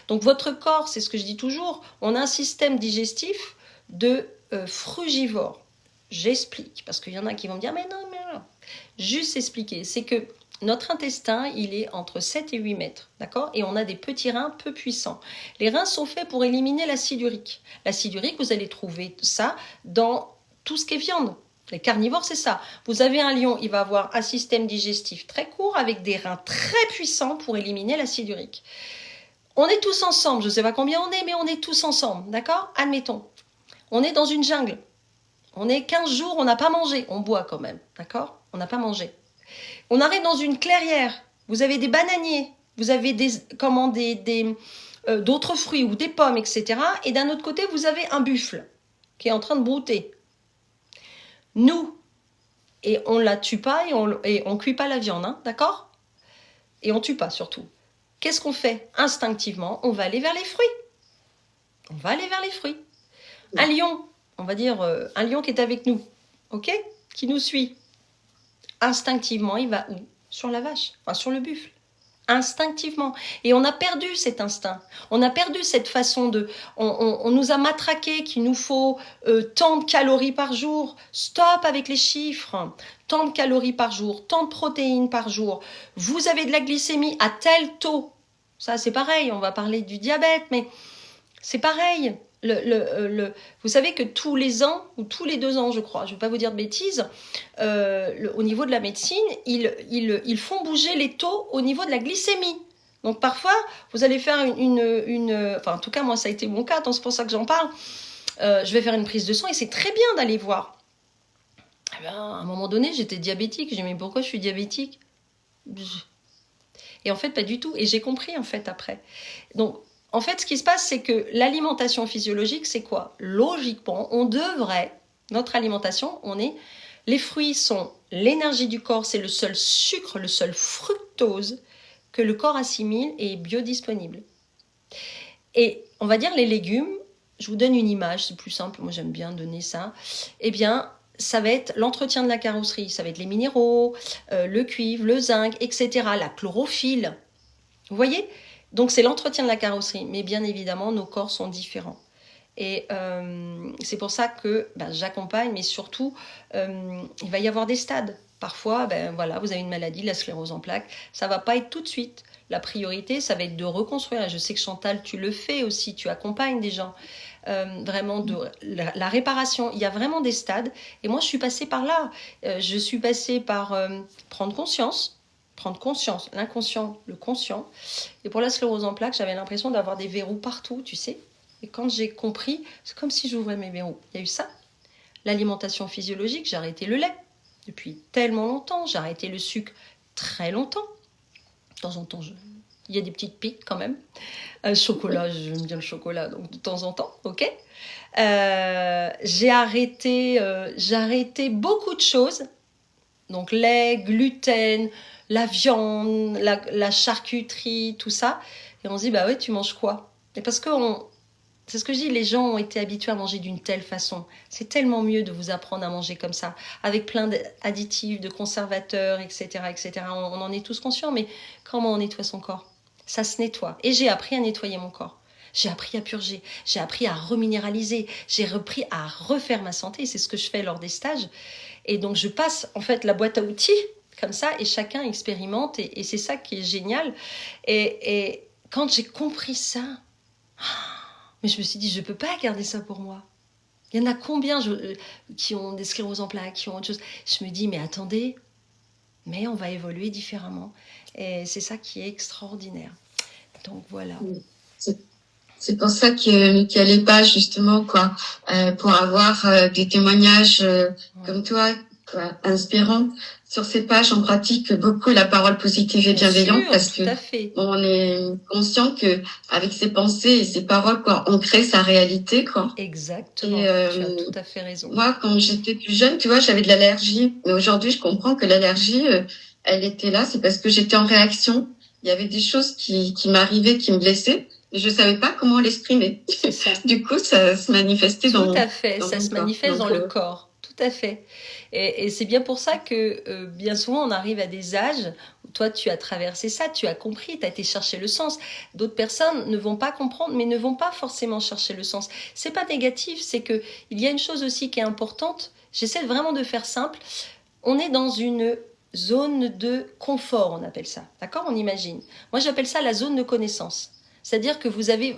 Donc votre corps, c'est ce que je dis toujours, on a un système digestif de frugivore. J'explique, parce qu'il y en a qui vont me dire, mais non. Juste expliquer, c'est que notre intestin, il est entre 7 et 8 mètres, d'accord? Et on a des petits reins peu puissants. Les reins sont faits pour éliminer l'acide urique. L'acide urique, vous allez trouver ça dans tout ce qui est viande. Les carnivores, c'est ça. Vous avez un lion, il va avoir un système digestif très court avec des reins très puissants pour éliminer l'acide urique. On est tous ensemble, je ne sais pas combien on est, mais on est tous ensemble, d'accord? Admettons, on est dans une jungle. On est 15 jours, on n'a pas mangé. On boit quand même, d'accord? On n'a pas mangé. On arrive dans une clairière. Vous avez des bananiers, vous avez d'autres fruits ou des pommes, etc. Et d'un autre côté, vous avez un buffle qui est en train de brouter. Nous, et on ne la tue pas et on ne cuit pas la viande, hein, d'accord? Et on ne tue pas surtout. Qu'est-ce qu'on fait? Instinctivement, on va aller vers les fruits. On va aller vers les fruits. Un lion, on va dire un lion qui est avec nous, ok? Qui nous suit. Instinctivement, il va où? Sur la vache, enfin sur le buffle. Instinctivement. Et on a perdu cet instinct. On a perdu cette façon de... On nous a matraqué qu'il nous faut tant de calories par jour. Stop avec les chiffres. Tant de calories par jour, tant de protéines par jour. Vous avez de la glycémie à tel taux. Ça, c'est pareil. On va parler du diabète, mais c'est pareil. Vous savez que tous les ans, ou tous les 2 ans, je crois, je ne vais pas vous dire de bêtises, au niveau de la médecine, ils font bouger les taux au niveau de la glycémie. Donc parfois, vous allez faire enfin en tout cas, moi ça a été mon cas, donc c'est pour ça que j'en parle. Je vais faire une prise de sang et c'est très bien d'aller voir. Eh bien, à un moment donné, j'étais diabétique. J'ai dit, mais pourquoi je suis diabétique? Et en fait, pas du tout. Et j'ai compris en fait après. Donc, en fait, ce qui se passe, c'est que l'alimentation physiologique, c'est quoi? Logiquement, notre alimentation, les fruits sont l'énergie du corps, c'est le seul sucre, le seul fructose que le corps assimile et est biodisponible. Et on va dire les légumes, je vous donne une image, c'est plus simple, moi j'aime bien donner ça, eh bien, ça va être l'entretien de la carrosserie, ça va être les minéraux, le cuivre, le zinc, etc., la chlorophylle. Vous voyez? Donc, c'est l'entretien de la carrosserie. Mais bien évidemment, nos corps sont différents. Et c'est pour ça que j'accompagne, mais surtout, il va y avoir des stades. Parfois, vous avez une maladie, la sclérose en plaques. Ça ne va pas être tout de suite. La priorité, ça va être de reconstruire. Et je sais que Chantal, tu le fais aussi. Tu accompagnes des gens. Vraiment, la réparation. Il y a vraiment des stades. Et moi, je suis passée par là. Je suis passée par prendre conscience, l'inconscient, le conscient. Et pour la sclérose en plaques, j'avais l'impression d'avoir des verrous partout, tu sais. Et quand j'ai compris, c'est comme si j'ouvrais mes verrous. Il y a eu ça. L'alimentation physiologique, j'ai arrêté le lait depuis tellement longtemps. J'ai arrêté le sucre très longtemps. De temps en temps, il y a des petites piques quand même. Chocolat, j'aime bien le chocolat, donc de temps en temps, ok. J'ai arrêté beaucoup de choses. Donc lait, gluten, la viande, la charcuterie, tout ça. Et on se dit, bah ouais, tu manges quoi? Et parce que c'est ce que je dis, les gens ont été habitués à manger d'une telle façon. C'est tellement mieux de vous apprendre à manger comme ça, avec plein d'additifs, de conservateurs, etc., etc. On en est tous conscients, mais comment on nettoie son corps? Ça se nettoie. Et j'ai appris à nettoyer mon corps. J'ai appris à purger, j'ai appris à reminéraliser, j'ai appris à refaire ma santé. C'est ce que je fais lors des stages. Et donc, je passe en fait la boîte à outils comme ça et chacun expérimente et c'est ça qui est génial. Et quand j'ai compris ça, mais je me suis dit, je ne peux pas garder ça pour moi. Il y en a combien qui ont des scléroses en plaques, qui ont autre chose. Je me dis, mais attendez, mais on va évoluer différemment. Et c'est ça qui est extraordinaire. Donc, voilà. C'est pour ça qu'il y a les pages, justement, quoi, pour avoir des témoignages comme toi, quoi, inspirants. Sur ces pages, on pratique beaucoup la parole positive et bienveillante parce que on est conscient que avec ses pensées et ses paroles, quoi, on crée sa réalité, quoi. Exactement. Tu as tout à fait raison. Moi, quand j'étais plus jeune, tu vois, j'avais de l'allergie, mais aujourd'hui, je comprends que l'allergie, elle était là, c'est parce que j'étais en réaction. Il y avait des choses qui m'arrivaient, qui me blessaient. je savais pas comment l'exprimer. C'est ça. Du coup, ça se manifestait Tout dans à fait, dans ça mon se corps. manifeste Donc, dans le corps. Tout à fait. Et c'est bien pour ça que bien souvent on arrive à des âges où toi tu as traversé ça, tu as compris, tu as été chercher le sens. D'autres personnes ne vont pas comprendre, mais ne vont pas forcément chercher le sens. C'est pas négatif, c'est que il y a une chose aussi qui est importante. J'essaie vraiment de faire simple. On est dans une zone de confort, on appelle ça. D'accord? On imagine. Moi j'appelle ça la zone de connaissance. C'est-à-dire que vous avez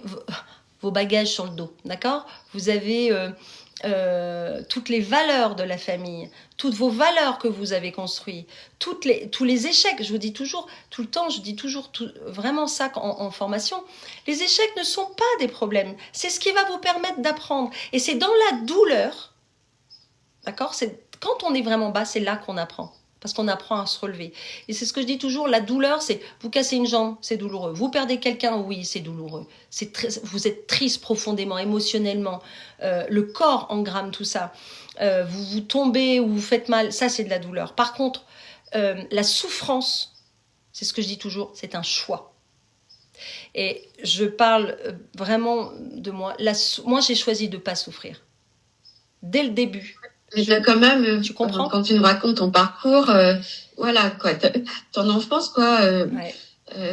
vos bagages sur le dos, d'accord? Vous avez toutes les valeurs de la famille, toutes vos valeurs que vous avez construites, tous les échecs. Je vous dis toujours, tout le temps, je dis toujours vraiment ça en formation. Les échecs ne sont pas des problèmes. C'est ce qui va vous permettre d'apprendre. Et c'est dans la douleur, d'accord? C'est quand on est vraiment bas, c'est là qu'on apprend. Parce qu'on apprend à se relever. Et c'est ce que je dis toujours, la douleur, c'est vous cassez une jambe, c'est douloureux. Vous perdez quelqu'un, oui, c'est douloureux. Vous êtes triste profondément, émotionnellement. Le corps engramme tout ça. Vous tombez ou vous faites mal, ça c'est de la douleur. Par contre, la souffrance, c'est ce que je dis toujours, c'est un choix. Et je parle vraiment de moi. Moi, j'ai choisi de ne pas souffrir. Dès le début. Mais quand même, tu comprends quand tu nous racontes ton parcours, voilà, quoi, ton enfance, quoi, ouais.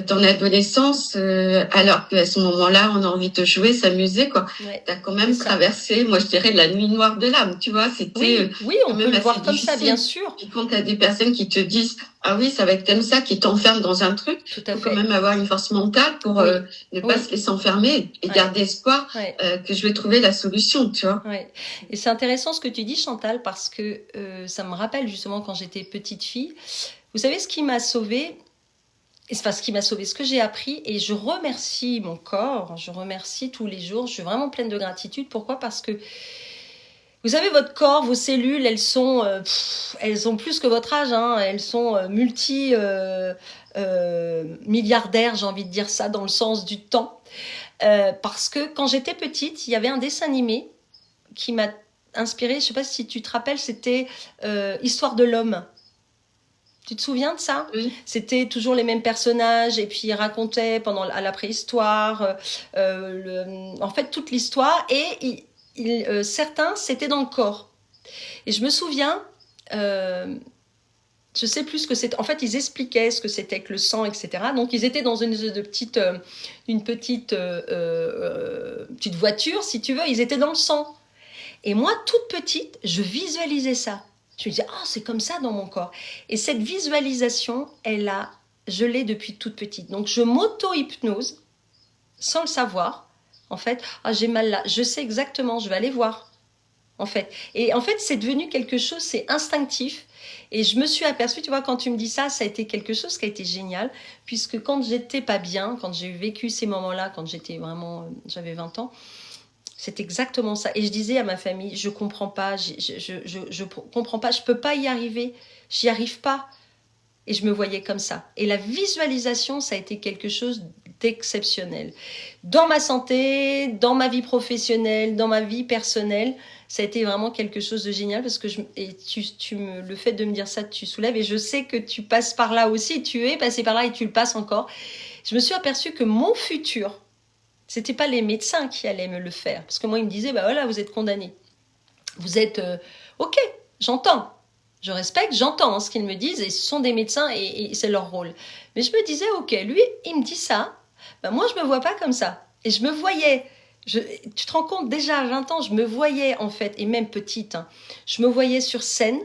Ton adolescence, alors qu'à ce moment-là, on a envie de jouer, s'amuser, quoi. Ouais, t'as quand même traversé, moi je dirais, la nuit noire de l'âme, tu vois. C'était oui, on peut le voir comme ça, bien sûr. Et quand t'as des personnes qui te disent, ah oui, ça va être comme ça, qui t'enferment dans un truc, il faut quand même avoir une force mentale pour ne pas se laisser enfermer et garder espoir que je vais trouver la solution, tu vois. Ouais. Et c'est intéressant ce que tu dis, Chantal, parce que ça me rappelle justement quand j'étais petite fille. Vous savez ce qui m'a sauvée? Enfin, ce qui m'a sauvée, ce que j'ai appris, et je remercie mon corps, je remercie tous les jours, je suis vraiment pleine de gratitude. Pourquoi? Parce que vous savez, votre corps, vos cellules, elles ont plus que votre âge, hein, elles sont milliardaires, j'ai envie de dire ça, dans le sens du temps. Parce que quand j'étais petite, il y avait un dessin animé qui m'a inspirée, je ne sais pas si tu te rappelles, c'était Histoire de l'homme. Tu te souviens de ça? Oui. C'était toujours les mêmes personnages et puis ils racontaient à la préhistoire en fait toute l'histoire et certains c'était dans le corps. Et je me souviens, je sais plus ce que c'était. En fait, ils expliquaient ce que c'était que le sang, etc. Donc ils étaient dans une petite voiture, si tu veux. Ils étaient dans le sang. Et moi, toute petite, je visualisais ça. Je me disais, c'est comme ça dans mon corps. Et cette visualisation, je l'ai depuis toute petite. Donc, je m'auto-hypnose, sans le savoir. En fait, j'ai mal là. Je sais exactement, je vais aller voir. En fait. Et en fait, c'est devenu quelque chose, c'est instinctif. Et je me suis aperçue, tu vois, quand tu me dis ça, ça a été quelque chose qui a été génial. Puisque quand j'étais pas bien, quand j'ai vécu ces moments-là, quand j'avais 20 ans, c'est exactement ça. Et je disais à ma famille, je comprends pas, je comprends pas, je peux pas y arriver, j'y arrive pas. Et je me voyais comme ça. Et la visualisation, ça a été quelque chose d'exceptionnel. Dans ma santé, dans ma vie professionnelle, dans ma vie personnelle, ça a été vraiment quelque chose de génial parce que le fait de me dire ça, tu soulèves et je sais que tu passes par là aussi, tu es passé par là et tu le passes encore. Je me suis aperçue que mon futur, c'était pas les médecins qui allaient me le faire. Parce que moi, ils me disaient, voilà, vous êtes condamné. Vous êtes, ok, j'entends. Je respecte, j'entends ce qu'ils me disent. Et ce sont des médecins et c'est leur rôle. Mais je me disais, ok, lui, il me dit ça. Moi, je me vois pas comme ça. Et je me voyais, tu te rends compte, déjà à 20 ans, je me voyais en fait, et même petite, hein, je me voyais sur scène.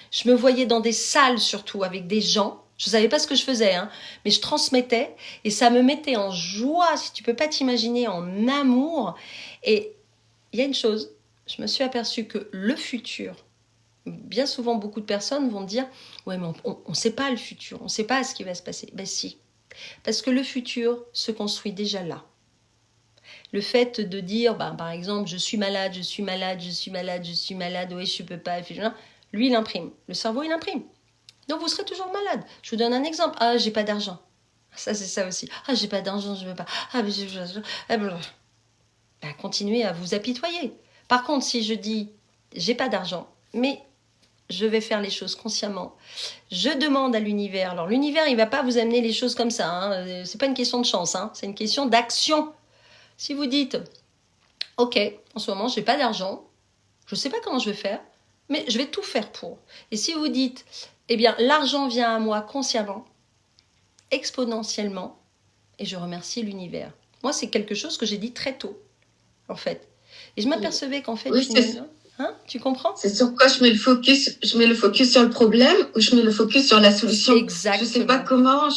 Je me voyais dans des salles surtout, avec des gens. Je ne savais pas ce que je faisais, hein, mais je transmettais et ça me mettait en joie, si tu ne peux pas t'imaginer, en amour. Et il y a une chose, je me suis aperçue que le futur, bien souvent beaucoup de personnes vont dire « Ouais, mais on ne sait pas le futur, on ne sait pas ce qui va se passer. » Ben si, parce que le futur se construit déjà là. Le fait de dire, par exemple, je suis malade, oui, je ne peux pas, lui, il imprime. Le cerveau, il imprime. Donc, vous serez toujours malade. Je vous donne un exemple. J'ai pas d'argent. Ça, c'est ça aussi. J'ai pas d'argent, je veux pas. Continuez à vous apitoyer. Par contre, si je dis, j'ai pas d'argent, mais je vais faire les choses consciemment. Je demande à l'univers. Alors l'univers, il va pas vous amener les choses comme ça. Hein. C'est pas une question de chance. Hein. C'est une question d'action. Si vous dites, ok, en ce moment, j'ai pas d'argent, je sais pas comment je vais faire, mais je vais tout faire pour. Et si vous dites, eh bien, l'argent vient à moi consciemment, exponentiellement, et je remercie l'univers. Moi, c'est quelque chose que j'ai dit très tôt, en fait. Et je m'apercevais qu'en fait, Oui, finalement, hein, tu comprends? c'est sur quoi je mets le focus? Je mets le focus sur le problème ou je mets le focus sur la solution? Exactement. Je sais pas comment,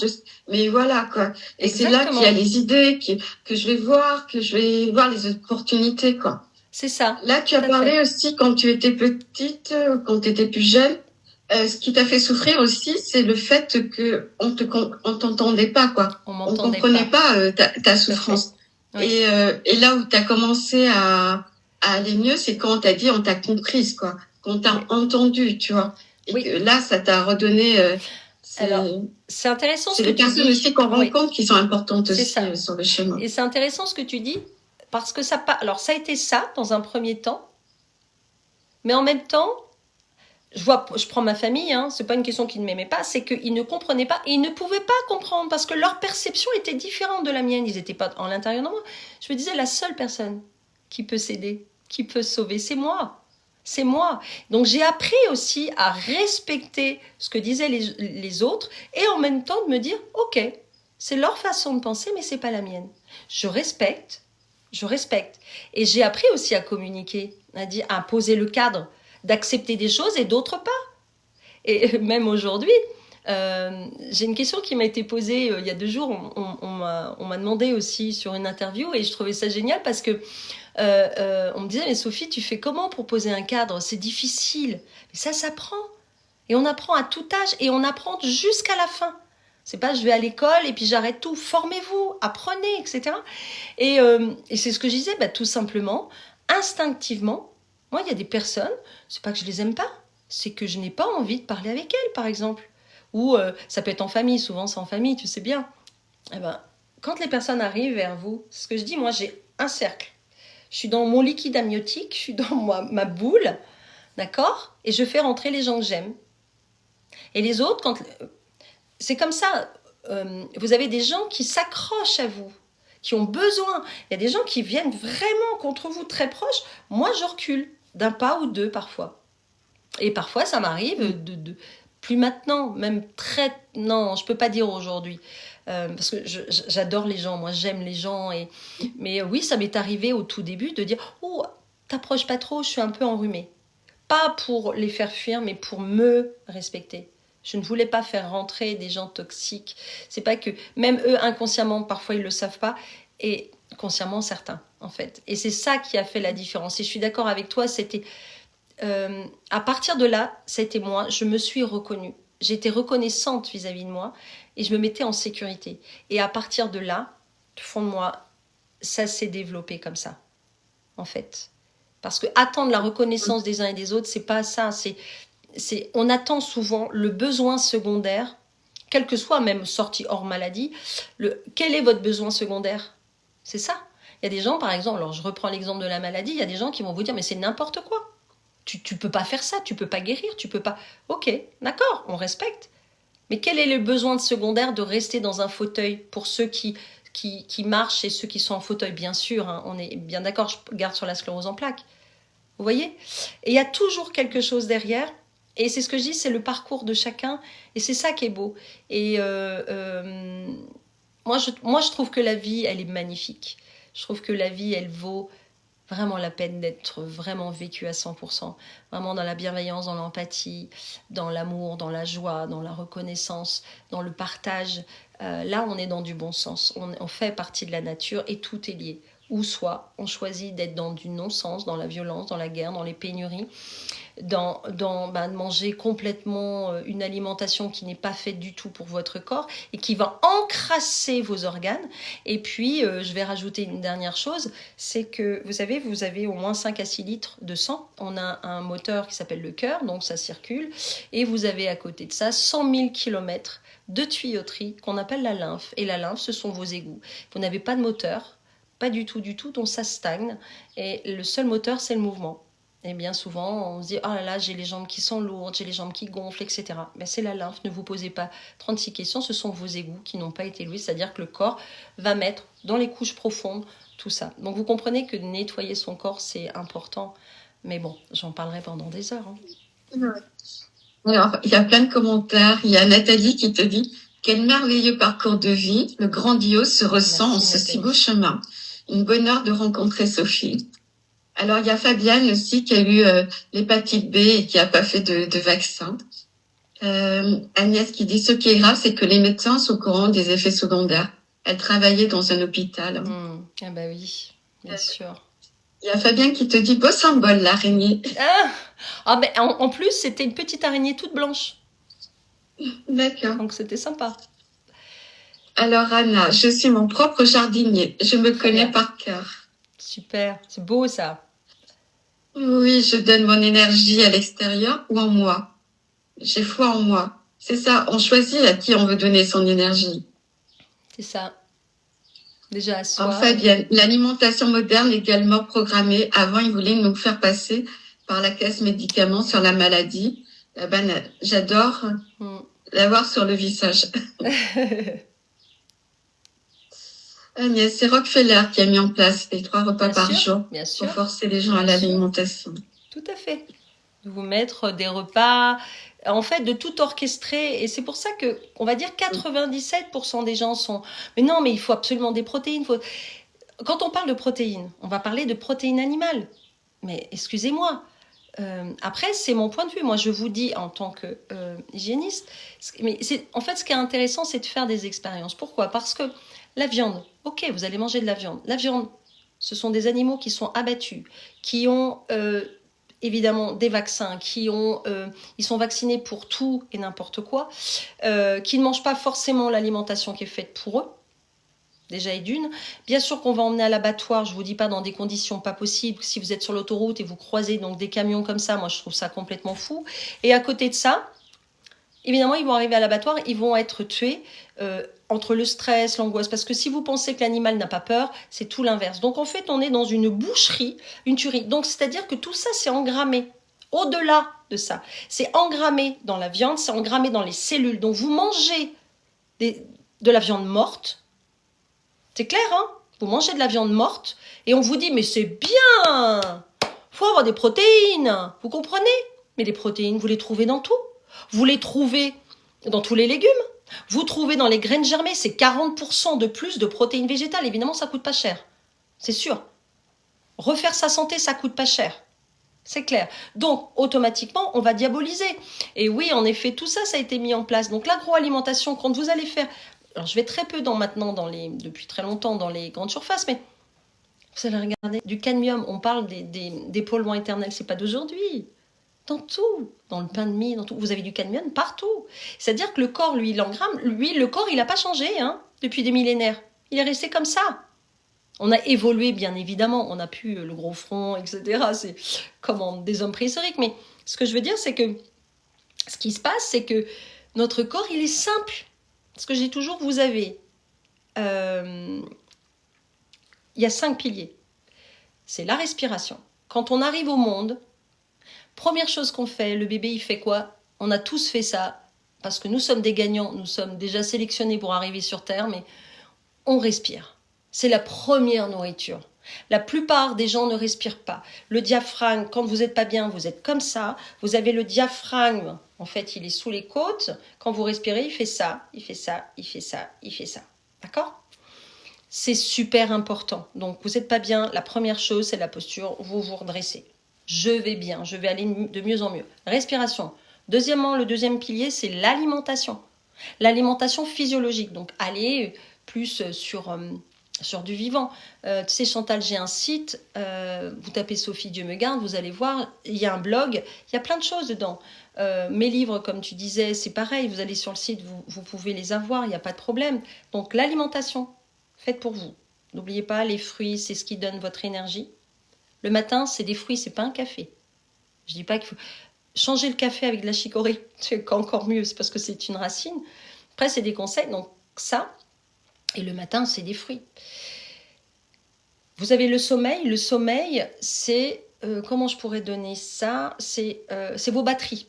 mais voilà, quoi. Et c'est là Exactement. qu'il y a les idées, que je vais voir les opportunités, quoi. C'est ça. Là, tu as Tout à parlé fait. aussi quand tu étais petite, quand tu étais plus jeune. Ce qui t'a fait souffrir aussi, c'est le fait que on t'entendait pas, quoi. On On m'entendait comprenait pas. pas ta Tout à fait. souffrance. Oui. Et là où tu as commencé à aller mieux, c'est quand on t'a dit, on t'a comprise, quoi. Qu'on t'a Oui. entendu, tu vois. Et Oui. que là, ça t'a redonné. Alors, c'est intéressant ce C'est que les tu personnes dis. aussi qu'on Oui. rencontre qui sont importantes C'est aussi ça. sur le chemin. Et c'est intéressant ce que tu dis, parce que ça, alors ça a été ça dans un premier temps, mais en même temps, je prends ma famille, hein, c'est pas une question qu'ils ne m'aimaient pas, c'est qu'ils ne comprenaient pas, et ils ne pouvaient pas comprendre, parce que leur perception était différente de la mienne, ils n'étaient pas en l'intérieur de moi. Je me disais, la seule personne qui peut s'aider, qui peut sauver, c'est moi. C'est moi. Donc j'ai appris aussi à respecter ce que disaient les autres, et en même temps de me dire, ok, c'est leur façon de penser, mais c'est pas la mienne. Je respecte. Et j'ai appris aussi à communiquer, à poser le cadre, d'accepter des choses et d'autres pas. Et même aujourd'hui, j'ai une question qui m'a été posée il y a 2 jours. On m'a demandé aussi sur une interview et je trouvais ça génial parce que on me disait, mais Sophie, tu fais comment pour poser un cadre? C'est difficile. Mais ça s'apprend. Et on apprend à tout âge et on apprend jusqu'à la fin. C'est pas je vais à l'école et puis j'arrête tout. Formez-vous, apprenez, etc. Et c'est ce que je disais, tout simplement, instinctivement, moi, il y a des personnes, c'est pas que je les aime pas, c'est que je n'ai pas envie de parler avec elles, par exemple. Ou ça peut être en famille, souvent c'est en famille, tu sais bien. Eh ben, quand les personnes arrivent vers vous, c'est ce que je dis, moi j'ai un cercle. Je suis dans mon liquide amniotique, je suis dans ma boule, d'accord? Et je fais rentrer les gens que j'aime. Et les autres, c'est comme ça, vous avez des gens qui s'accrochent à vous, qui ont besoin. Il y a des gens qui viennent vraiment contre vous très proches. Moi, je recule d'un pas ou 2 parfois. Et parfois, ça m'arrive plus maintenant, même non, je peux pas dire aujourd'hui. Parce que j'adore les gens, moi j'aime les gens. Mais oui, ça m'est arrivé au tout début de dire, oh, t'approches pas trop, je suis un peu enrhumée. Pas pour les faire fuir, mais pour me respecter. Je ne voulais pas faire rentrer des gens toxiques. C'est pas que, même eux, inconsciemment, parfois ils le savent pas, et consciemment, certains, en fait. Et c'est ça qui a fait la différence. Et je suis d'accord avec toi, c'était... à partir de là, c'était moi, je me suis reconnue. J'étais reconnaissante vis-à-vis de moi, et je me mettais en sécurité. Et à partir de là, au fond de moi, ça s'est développé comme ça, en fait. Parce que attendre la reconnaissance des uns et des autres, c'est pas ça, on attend souvent le besoin secondaire, quel que soit, même sorti hors maladie, quel est votre besoin secondaire? C'est ça. Il y a des gens, par exemple, alors je reprends l'exemple de la maladie, il y a des gens qui vont vous dire, mais c'est n'importe quoi. Tu peux pas faire ça, tu peux pas guérir, tu peux pas... Ok, d'accord, on respecte. Mais quel est le besoin secondaire de rester dans un fauteuil pour ceux qui marchent et ceux qui sont en fauteuil? Bien sûr, hein, on est bien d'accord, je garde sur la sclérose en plaques. Vous voyez? Et il y a toujours quelque chose derrière. Et c'est ce que je dis, c'est le parcours de chacun. Et c'est ça qui est beau. Et moi, je trouve que la vie, elle est magnifique. Je trouve que la vie, elle vaut vraiment la peine d'être vraiment vécue à 100%. Vraiment dans la bienveillance, dans l'empathie, dans l'amour, dans la joie, dans la reconnaissance, dans le partage. Là, on est dans du bon sens. On fait partie de la nature et tout est lié. Ou soit on choisit d'être dans du non-sens, dans la violence, dans la guerre, dans les pénuries, de manger complètement une alimentation qui n'est pas faite du tout pour votre corps et qui va encrasser vos organes. Et puis, je vais rajouter une dernière chose, c'est que, vous savez, vous avez au moins 5 à 6 litres de sang. On a un moteur qui s'appelle le cœur, donc ça circule. Et vous avez à côté de ça 100 000 kilomètres de tuyauterie qu'on appelle la lymphe. Et la lymphe, ce sont vos égouts. Vous n'avez pas de moteur, pas du tout, donc ça stagne. Et le seul moteur, c'est le mouvement. Et bien souvent, on se dit, oh là là, j'ai les jambes qui sont lourdes, j'ai les jambes qui gonflent, etc. Ben, c'est la lymphe, ne vous posez pas 36 questions, ce sont vos égouts qui n'ont pas été loués, c'est-à-dire que le corps va mettre dans les couches profondes tout ça. Donc vous comprenez que nettoyer son corps, c'est important. Mais bon, j'en parlerai pendant des heures. Ouais. Alors, il y a plein de commentaires. Il y a Nathalie qui te dit « Quel merveilleux parcours de vie, le grandiose se ressent en ce si beau chemin. Une bonne heure de rencontrer Sophie. » Alors, il y a Fabienne aussi qui a eu l'hépatite B et qui n'a pas fait de vaccin. Agnès qui dit « Ce qui est grave, c'est que les médecins sont au courant des effets secondaires. Elle travaillait dans un hôpital. » Ah bah oui, bien sûr. Il y a Fabien qui te dit « Beau symbole, l'araignée. » Ben, en plus, c'était une petite araignée toute blanche. D'accord. Donc, c'était sympa. Alors, Anna, je suis mon propre jardinier. Je me connais par cœur. Super, c'est beau ça. Oui, je donne mon énergie à l'extérieur ou en moi. J'ai foi en moi. C'est ça, on choisit à qui on veut donner son énergie. C'est ça. Déjà à soi. En fait, l'alimentation moderne également programmée. Avant, ils voulaient nous faire passer par la caisse médicaments sur la maladie. La banane. J'adore l'avoir sur le visage. Agnès, c'est Rockefeller qui a mis en place les 3 repas par jour pour forcer les gens à l'alimentation. Tout à fait. De vous mettre des repas, en fait, de tout orchestrer. Et c'est pour ça que, on va dire, 97% des gens sont... Mais non, mais il faut absolument des protéines. Quand on parle de protéines, on va parler de protéines animales. Mais excusez-moi. Après, c'est mon point de vue. Moi, je vous dis en tant que hygiéniste. Mais en fait, ce qui est intéressant, c'est de faire des expériences. Pourquoi ? Parce que la viande, ok, vous allez manger de la viande. La viande, ce sont des animaux qui sont abattus, qui ont évidemment des vaccins, ils sont vaccinés pour tout et n'importe quoi, qui ne mangent pas forcément l'alimentation qui est faite pour eux. Déjà et d'une. Bien sûr qu'on va emmener à l'abattoir, je ne vous dis pas dans des conditions pas possibles. Si vous êtes sur l'autoroute et vous croisez donc des camions comme ça, moi je trouve ça complètement fou. Et à côté de ça, évidemment, ils vont arriver à l'abattoir, ils vont être tués entre le stress, l'angoisse. Parce que si vous pensez que l'animal n'a pas peur, c'est tout l'inverse. Donc en fait, on est dans une boucherie, une tuerie. Donc c'est-à-dire que tout ça, c'est engrammé. Au-delà de ça, c'est engrammé dans la viande, c'est engrammé dans les cellules. Donc vous mangez de la viande morte. C'est clair, hein ? Vous mangez de la viande morte et on vous dit « Mais c'est bien ! Faut avoir des protéines !» Vous comprenez ? Mais les protéines, vous les trouvez dans tout. Vous les trouvez dans tous les légumes. Vous trouvez dans les graines germées, c'est 40% de plus de protéines végétales. Évidemment, ça coûte pas cher. C'est sûr. Refaire sa santé, ça coûte pas cher. C'est clair. Donc, automatiquement, on va diaboliser. Et oui, en effet, tout ça, ça a été mis en place. Donc, l'agroalimentation, quand vous allez faire... Alors, je vais très peu depuis très longtemps dans les grandes surfaces, mais vous allez regarder du cadmium. On parle des polluants éternels, c'est pas d'aujourd'hui. Dans tout, dans le pain de mie, dans tout. Vous avez du cadmium partout. C'est-à-dire que le corps, lui, il engramme. Lui, le corps, il n'a pas changé depuis des millénaires. Il est resté comme ça. On a évolué, bien évidemment. On n'a plus le gros front, etc. C'est comme des hommes préhistoriques. Mais ce que je veux dire, c'est que ce qui se passe, c'est que notre corps, il est simple. Parce que je dis toujours, vous avez... il y a 5 piliers. C'est la respiration. Quand on arrive au monde... Première chose qu'on fait, le bébé, il fait quoi ? On a tous fait ça, parce que nous sommes des gagnants, nous sommes déjà sélectionnés pour arriver sur Terre, mais on respire. C'est la première nourriture. La plupart des gens ne respirent pas. Le diaphragme, quand vous n'êtes pas bien, vous êtes comme ça. Vous avez le diaphragme, en fait, il est sous les côtes. Quand vous respirez, il fait ça, il fait ça, il fait ça, il fait ça. D'accord ? C'est super important. Donc, vous n'êtes pas bien, la première chose, c'est la posture, vous vous redressez. Je vais bien, je vais aller de mieux en mieux. Respiration. Deuxièmement, le deuxième pilier, c'est l'alimentation. L'alimentation physiologique. Donc, aller plus sur du vivant. Tu sais, Chantal, j'ai un site. Vous tapez Sophie Dieu me garde, vous allez voir. Il y a un blog. Il y a plein de choses dedans. Mes livres, comme tu disais, c'est pareil. Vous allez sur le site, vous pouvez les avoir. Il n'y a pas de problème. Donc, l'alimentation, faites pour vous. N'oubliez pas, les fruits, c'est ce qui donne votre énergie. Le matin, c'est des fruits, c'est pas un café. Je dis pas qu'il faut changer le café avec de la chicorée, c'est encore mieux, c'est parce que c'est une racine. Après, c'est des conseils, donc ça. Et le matin, c'est des fruits. Vous avez le sommeil. Le sommeil, c'est comment je pourrais donner ça? C'est vos batteries.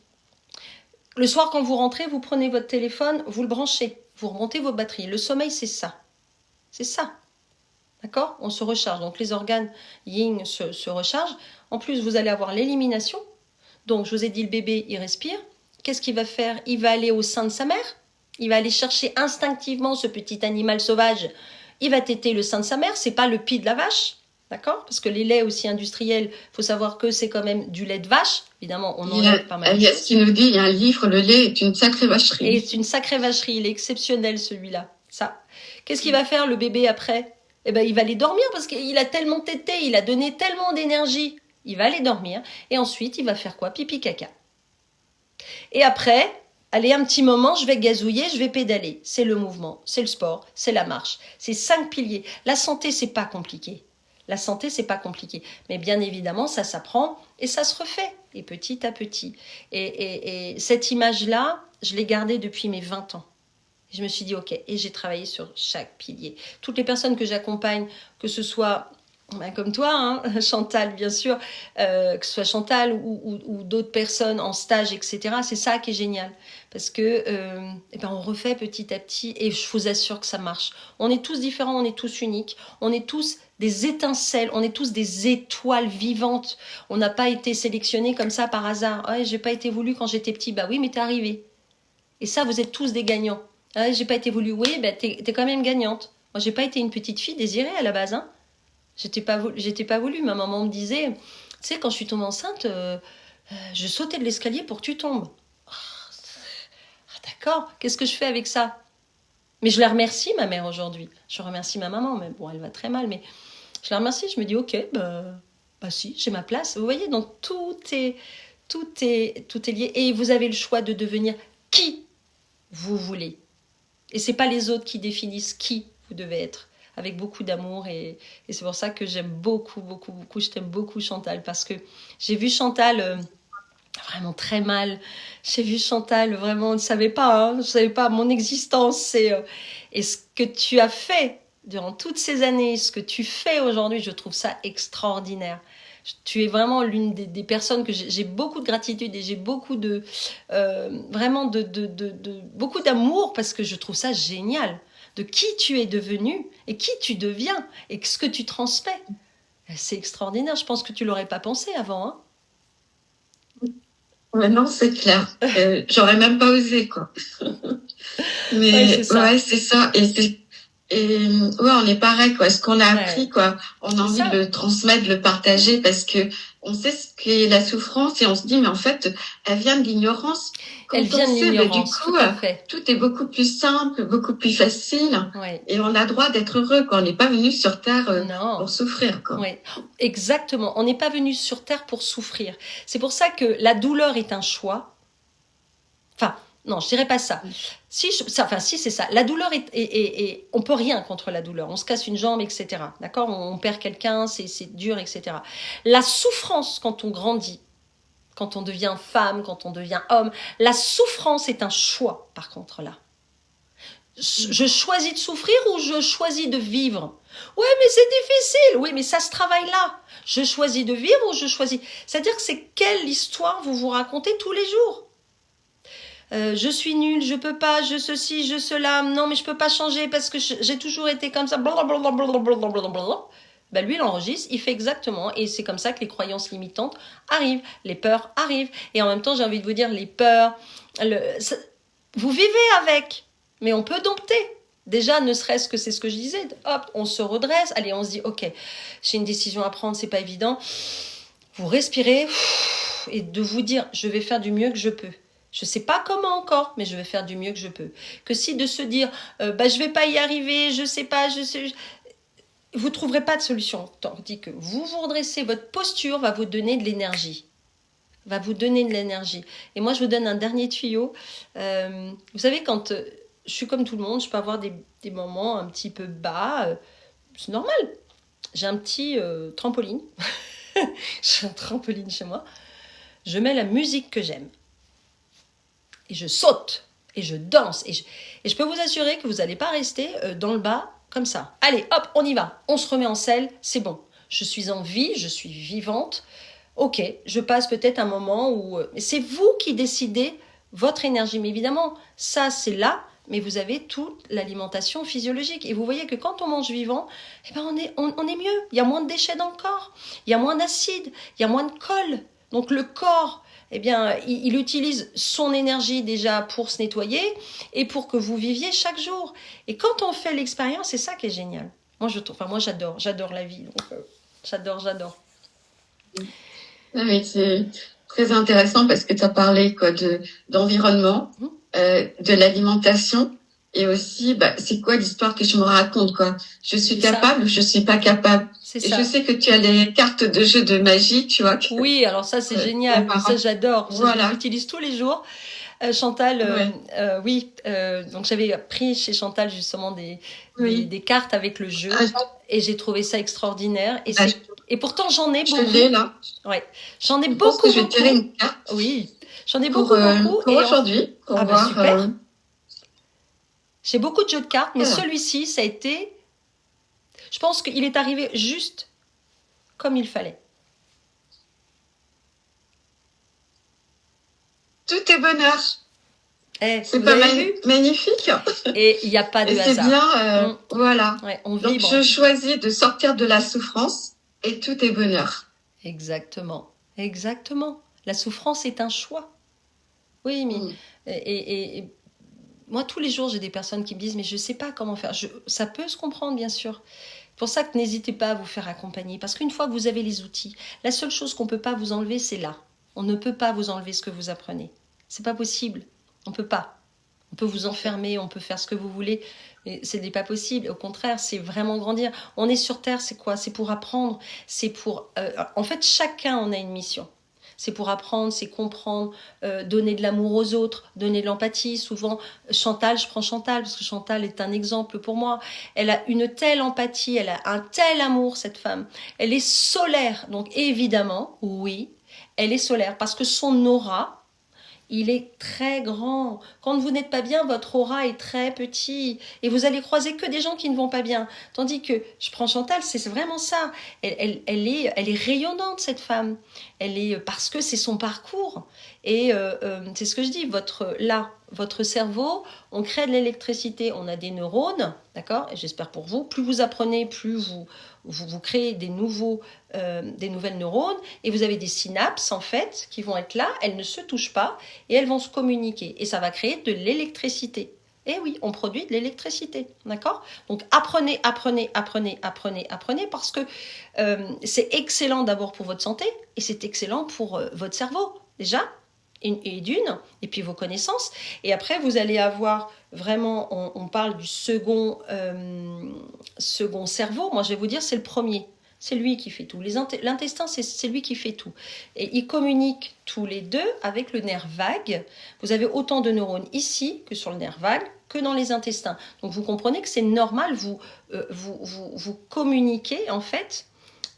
Le soir, quand vous rentrez, vous prenez votre téléphone, vous le branchez, vous remontez vos batteries. Le sommeil, c'est ça. C'est ça. D'accord? On se recharge. Donc, les organes yin se rechargent. En plus, vous allez avoir l'élimination. Donc, je vous ai dit, le bébé, il respire. Qu'est-ce qu'il va faire? Il va aller au sein de sa mère. Il va aller chercher instinctivement ce petit animal sauvage. Il va téter le sein de sa mère. C'est pas le pis de la vache. D'accord? Parce que les laits aussi industriels, il faut savoir que c'est quand même du lait de vache. Évidemment, on enlève pas mal de choses. Alias qui nous dit, il y a un livre, le lait est une sacrée vacherie. Et c'est une sacrée vacherie. Il est exceptionnel, celui-là. Ça. Qu'est-ce qu'il va faire, le bébé, après? Eh ben, il va aller dormir parce qu'il a tellement tété, il a donné tellement d'énergie. Il va aller dormir. Et ensuite, il va faire quoi? Pipi, caca. Et après, allez, un petit moment, je vais gazouiller, je vais pédaler. C'est le mouvement, c'est le sport, c'est la marche. C'est 5 piliers. La santé, c'est pas compliqué. La santé, c'est pas compliqué. Mais bien évidemment, ça s'apprend et ça se refait. Et petit à petit. Et cette image-là, je l'ai gardée depuis mes 20 ans. Je me suis dit, ok, et j'ai travaillé sur chaque pilier. Toutes les personnes que j'accompagne, que ce soit comme toi, hein, Chantal, bien sûr, que ce soit Chantal ou d'autres personnes en stage, etc., c'est ça qui est génial. Parce que on refait petit à petit et je vous assure que ça marche. On est tous différents, on est tous uniques, on est tous des étincelles, on est tous des étoiles vivantes. On n'a pas été sélectionnés comme ça par hasard. Ouais, j'ai pas été voulu quand j'étais petit. Bah oui, mais t'es arrivé. Et ça, vous êtes tous des gagnants. Ah, j'ai pas été voulu. Oui, bah t'es quand même gagnante. Moi, j'ai pas été une petite fille désirée à la base. Hein. J'étais pas voulu. Ma maman me disait, tu sais, quand je suis tombée enceinte, je sautais de l'escalier pour que tu tombes. D'accord. Qu'est-ce que je fais avec ça? Mais je la remercie, ma mère, aujourd'hui. Je remercie ma maman, mais bon, elle va très mal, mais je la remercie. Je me dis, ok, bah si, j'ai ma place. Vous voyez, donc tout est lié. Et vous avez le choix de devenir qui vous voulez. Et c'est pas les autres qui définissent qui vous devez être, avec beaucoup d'amour. Et c'est pour ça que j'aime beaucoup, beaucoup, beaucoup. Je t'aime beaucoup, Chantal, parce que j'ai vu Chantal vraiment très mal. J'ai vu Chantal vraiment, je ne savais pas mon existence. Et ce que tu as fait durant toutes ces années, ce que tu fais aujourd'hui, je trouve ça extraordinaire. Tu es vraiment l'une des personnes que j'ai beaucoup de gratitude et j'ai beaucoup vraiment beaucoup d'amour parce que je trouve ça génial de qui tu es devenu et qui tu deviens et ce que tu transmets. C'est extraordinaire. Je pense que tu l'aurais pas pensé avant. Hein. Ouais, non, c'est clair. J'aurais même pas osé, quoi. Mais ouais, c'est ça. Et ouais, on est pareil, quoi. Ce qu'on a appris, quoi, on a envie de le transmettre, de le partager parce que on sait ce qu'est la souffrance et on se dit, mais en fait, elle vient de l'ignorance. Elle vient de l'ignorance, du coup, tout est beaucoup plus simple, beaucoup plus facile. Ouais. Et on a le droit d'être heureux, quoi. On n'est pas venu sur Terre pour souffrir, quoi. Ouais. Exactement. On n'est pas venu sur Terre pour souffrir. C'est pour ça que la douleur est un choix. Enfin, non, je dirais pas ça. Si, c'est ça. La douleur on peut rien contre la douleur. On se casse une jambe, etc. D'accord? On perd quelqu'un, c'est dur, etc. La souffrance, quand on grandit, quand on devient femme, quand on devient homme, la souffrance est un choix, par contre, là. Je choisis de souffrir ou je choisis de vivre? Ouais, mais c'est difficile. Oui, mais ça se travaille là. Je choisis de vivre ou je choisis... C'est-à-dire que c'est quelle histoire vous vous racontez tous les jours? Je suis nulle, je peux pas, je ceci, je cela, non mais je peux pas changer parce que j'ai toujours été comme ça, blablabla. Ben lui il enregistre, il fait exactement et c'est comme ça que les croyances limitantes arrivent, les peurs arrivent et en même temps j'ai envie de vous dire les peurs, vous vivez avec, mais on peut dompter. Déjà, ne serait-ce que c'est ce que je disais, hop, on se redresse, allez on se dit ok, j'ai une décision à prendre, c'est pas évident, vous respirez et de vous dire je vais faire du mieux que je peux. Je ne sais pas comment encore, mais je vais faire du mieux que je peux. Que si de se dire, je ne vais pas y arriver, je ne sais pas, vous ne trouverez pas de solution. Tandis que vous redressez, votre posture va vous donner de l'énergie. Et moi, je vous donne un dernier tuyau. Vous savez, quand je suis comme tout le monde, je peux avoir des moments un petit peu bas. C'est normal. J'ai un petit trampoline. J'ai un trampoline chez moi. Je mets la musique que j'aime. Et je saute, et je danse. Et je peux vous assurer que vous n'allez pas rester dans le bas comme ça. Allez, hop, on y va. On se remet en selle, c'est bon. Je suis en vie, je suis vivante. ok, je passe peut-être un moment où... c'est vous qui décidez votre énergie. Mais évidemment, ça, c'est là, mais vous avez toute l'alimentation physiologique. Et vous voyez que quand on mange vivant, eh ben on est mieux. Il y a moins de déchets dans le corps, il y a moins d'acide, il y a moins de colle. Donc le corps, eh bien, il utilise son énergie déjà pour se nettoyer et pour que vous viviez chaque jour. Et quand on fait l'expérience, c'est ça qui est génial. Moi, moi j'adore la vie. Donc, j'adore. Ah oui, c'est très intéressant parce que tu as parlé quoi d'environnement, de l'alimentation et aussi c'est quoi l'histoire que je me raconte quoi. Je suis capable ou je suis pas capable. C'est et ça. je sais que tu as des cartes de jeu de magie, tu vois. Oui, alors ça c'est génial, ça j'adore, voilà. Je l'utilise tous les jours. Chantal, oui, donc j'avais pris chez Chantal justement des cartes avec le jeu et j'ai trouvé ça extraordinaire. Et pourtant j'en ai beaucoup. Je l'ai là. Ouais, j'en ai beaucoup. Je vais tirer une carte. Oui, j'en ai beaucoup. Pour aujourd'hui, pour voir. Super. J'ai beaucoup de jeux de cartes, mais celui-ci, ça a été... Je pense qu'il est arrivé juste comme il fallait. Tout est bonheur. C'est pas magnifique. Et il n'y a pas de hasard. C'est bien, voilà. Ouais, on Donc vibre. je choisis de sortir de la souffrance et tout est bonheur. Exactement. La souffrance est un choix. Oui, mais et moi tous les jours j'ai des personnes qui me disent mais je sais pas comment faire. Ça peut se comprendre bien sûr. C'est pour ça que n'hésitez pas à vous faire accompagner parce qu'une fois que vous avez les outils, la seule chose qu'on peut pas vous enlever c'est là. On ne peut pas vous enlever ce que vous apprenez. C'est pas possible. On peut pas. On peut vous enfermer, on peut faire ce que vous voulez, mais ce n'est pas possible. Au contraire, c'est vraiment grandir. On est sur Terre, c'est quoi? C'est pour apprendre. C'est pour. En fait, chacun on a une mission. C'est pour apprendre, c'est comprendre, donner de l'amour aux autres, donner de l'empathie. Souvent, Chantal, je prends Chantal parce que Chantal est un exemple pour moi. Elle a une telle empathie, elle a un tel amour, cette femme. Elle est solaire, donc évidemment, oui, elle est solaire parce que son aura, il est très grand. Quand vous n'êtes pas bien, votre aura est très petit. Et vous allez croiser que des gens qui ne vont pas bien. Tandis que, je prends Chantal, c'est vraiment ça. Elle est rayonnante, cette femme. Parce que c'est son parcours. Et c'est ce que je dis, votre cerveau, on crée de l'électricité, on a des neurones, d'accord? Et j'espère pour vous, plus vous apprenez, plus vous créez des nouvelles neurones et vous avez des synapses en fait qui vont être là, elles ne se touchent pas et elles vont se communiquer et ça va créer de l'électricité. Et oui, on produit de l'électricité, d'accord? Donc apprenez parce que c'est excellent d'abord pour votre santé et c'est excellent pour votre cerveau déjà. Et puis vos connaissances. Et après, vous allez avoir vraiment, on parle du second cerveau. Moi, je vais vous dire, c'est le premier. C'est lui qui fait tout. L'intestin, c'est lui qui fait tout. Et ils communiquent tous les deux avec le nerf vague. Vous avez autant de neurones ici que sur le nerf vague, que dans les intestins. Donc, vous comprenez que c'est normal, vous communiquez, en fait,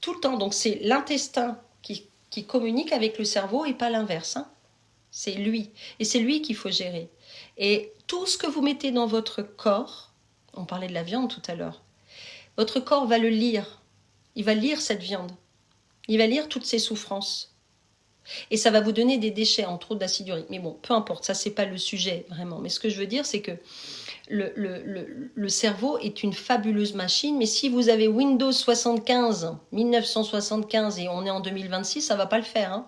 tout le temps. Donc, c'est l'intestin qui communique avec le cerveau et pas l'inverse, hein. C'est lui. Et c'est lui qu'il faut gérer. Et tout ce que vous mettez dans votre corps, on parlait de la viande tout à l'heure, votre corps va le lire. Il va lire cette viande. Il va lire toutes ses souffrances. Et ça va vous donner des déchets, entre autres d'acide urique. Mais bon, peu importe, ça c'est pas le sujet vraiment. Mais ce que je veux dire, c'est que le cerveau est une fabuleuse machine. Mais si vous avez Windows 75, 1975 et on est en 2026, ça va pas le faire, hein.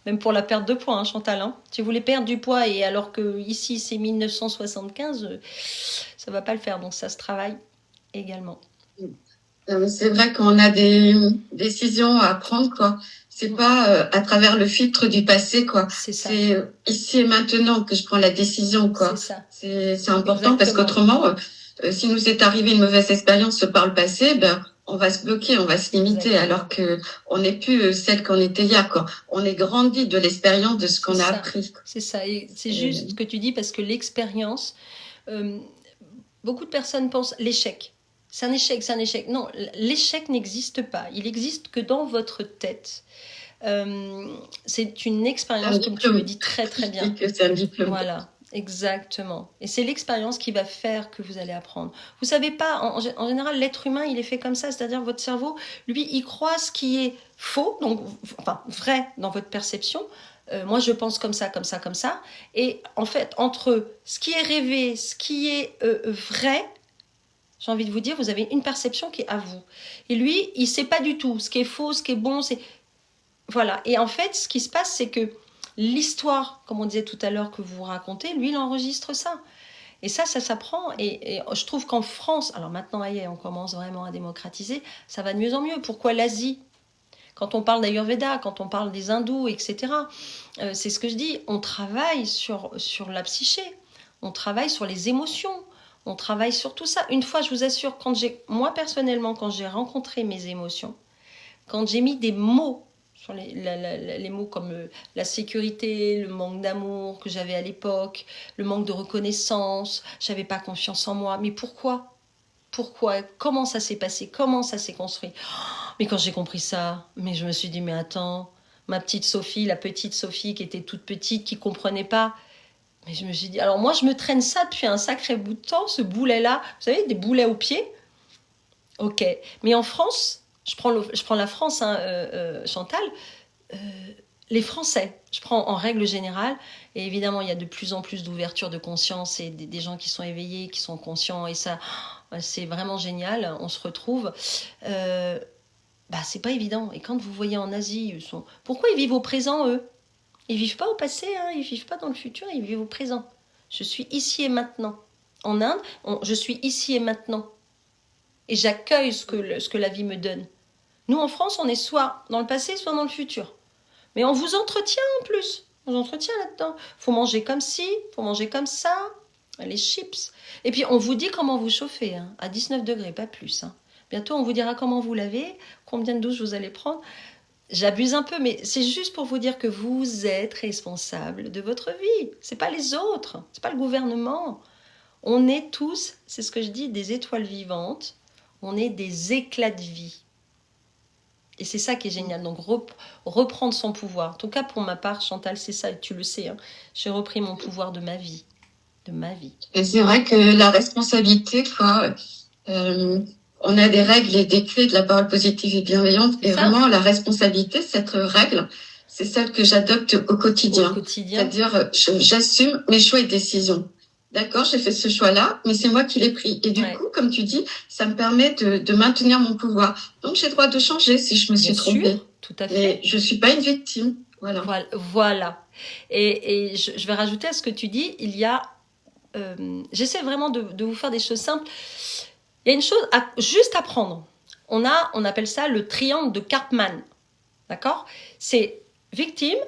Même pour la perte de poids, hein, Chantal. Hein. Si vous voulez perdre du poids et alors que ici c'est 1975, ça va pas le faire. Donc ça se travaille également. C'est vrai qu'on a des décisions à prendre, quoi. C'est pas à travers le filtre du passé, quoi. C'est ça. C'est ici et maintenant que je prends la décision, quoi. C'est ça. C'est important. Exactement. Parce qu'autrement, si nous est arrivé une mauvaise expérience par le passé, on va se bloquer, on va se limiter. Exactement. Alors que on n'est plus celle qu'on était hier, quoi. On est grandi de l'expérience de ce qu'on a appris. C'est ça. Et c'est juste ce que tu dis parce que l'expérience, beaucoup de personnes pensent l'échec. C'est un échec. Non, l'échec n'existe pas. Il n'existe que dans votre tête. C'est une expérience, comme tu le dis très très bien. C'est un diplôme. Voilà. Exactement. Et c'est l'expérience qui va faire que vous allez apprendre. Vous savez pas, en général, l'être humain, il est fait comme ça, c'est-à-dire votre cerveau, lui, il croit ce qui est faux, donc enfin vrai dans votre perception. Moi, je pense comme ça, comme ça, comme ça. Et en fait, entre ce qui est rêvé, ce qui est vrai, j'ai envie de vous dire, vous avez une perception qui est à vous. Et lui, il sait pas du tout ce qui est faux, ce qui est bon. Voilà. Et en fait, ce qui se passe, c'est que l'histoire, comme on disait tout à l'heure, que vous racontez, lui, il enregistre ça. Et ça s'apprend. Et je trouve qu'en France, alors maintenant, on commence vraiment à démocratiser, ça va de mieux en mieux. Pourquoi l'Asie ? Quand on parle d'Ayurveda, quand on parle des hindous, etc., c'est ce que je dis, on travaille sur la psyché, on travaille sur les émotions, on travaille sur tout ça. Une fois, je vous assure, moi personnellement, quand j'ai rencontré mes émotions, quand j'ai mis des mots sur les mots comme la sécurité, le manque d'amour que j'avais à l'époque, le manque de reconnaissance, j'avais pas confiance en moi. Mais pourquoi ? Comment ça s'est passé ? Comment ça s'est construit ? Mais quand j'ai compris ça, mais je me suis dit, mais attends, ma petite Sophie, la petite Sophie qui était toute petite, qui comprenait pas. Mais je me suis dit, alors moi je me traîne ça depuis un sacré bout de temps, ce boulet-là, vous savez, des boulets aux pieds. Ok, mais en France, je prends la France, hein, Chantal, les Français, je prends en règle générale, et évidemment il y a de plus en plus d'ouverture de conscience et des gens qui sont éveillés, qui sont conscients, et ça, c'est vraiment génial, on se retrouve. C'est pas évident. Et quand vous voyez en Asie, pourquoi ils vivent au présent, eux ? Ils vivent pas au passé, hein, ils vivent pas dans le futur, ils vivent au présent. Je suis ici et maintenant. En Inde, je suis ici et maintenant. Et j'accueille ce que la vie me donne. Nous, en France, on est soit dans le passé, soit dans le futur. Mais on vous entretient en plus. On vous entretient là-dedans. Faut manger comme ci, faut manger comme ça. Les chips. Et puis, on vous dit comment vous chauffer, hein, à 19 degrés, pas plus. Hein. Bientôt, on vous dira comment vous lavez, combien de douches vous allez prendre. J'abuse un peu, mais c'est juste pour vous dire que vous êtes responsable de votre vie. C'est pas les autres, c'est pas le gouvernement. On est tous, c'est ce que je dis, des étoiles vivantes. On est des éclats de vie. Et c'est ça qui est génial. Donc, reprendre son pouvoir. En tout cas, pour ma part, Chantal, c'est ça, et tu le sais. Hein, j'ai repris mon pouvoir de ma vie. Et c'est vrai que la responsabilité, quoi... on a des règles et des clés de la parole positive et bienveillante. Et vraiment, la responsabilité, cette règle, c'est celle que j'adopte au quotidien. C'est-à-dire, j'assume mes choix et décisions. D'accord, j'ai fait ce choix-là, mais c'est moi qui l'ai pris. Et du coup, comme tu dis, ça me permet de maintenir mon pouvoir. Donc, j'ai le droit de changer si je me suis trompée. Tout à fait. Mais je suis pas une victime. Voilà. Et je vais rajouter à ce que tu dis, il y a... j'essaie vraiment de vous faire des choses simples. Il y a une chose juste à prendre. On appelle ça le triangle de Karpman. D'accord ? C'est victime,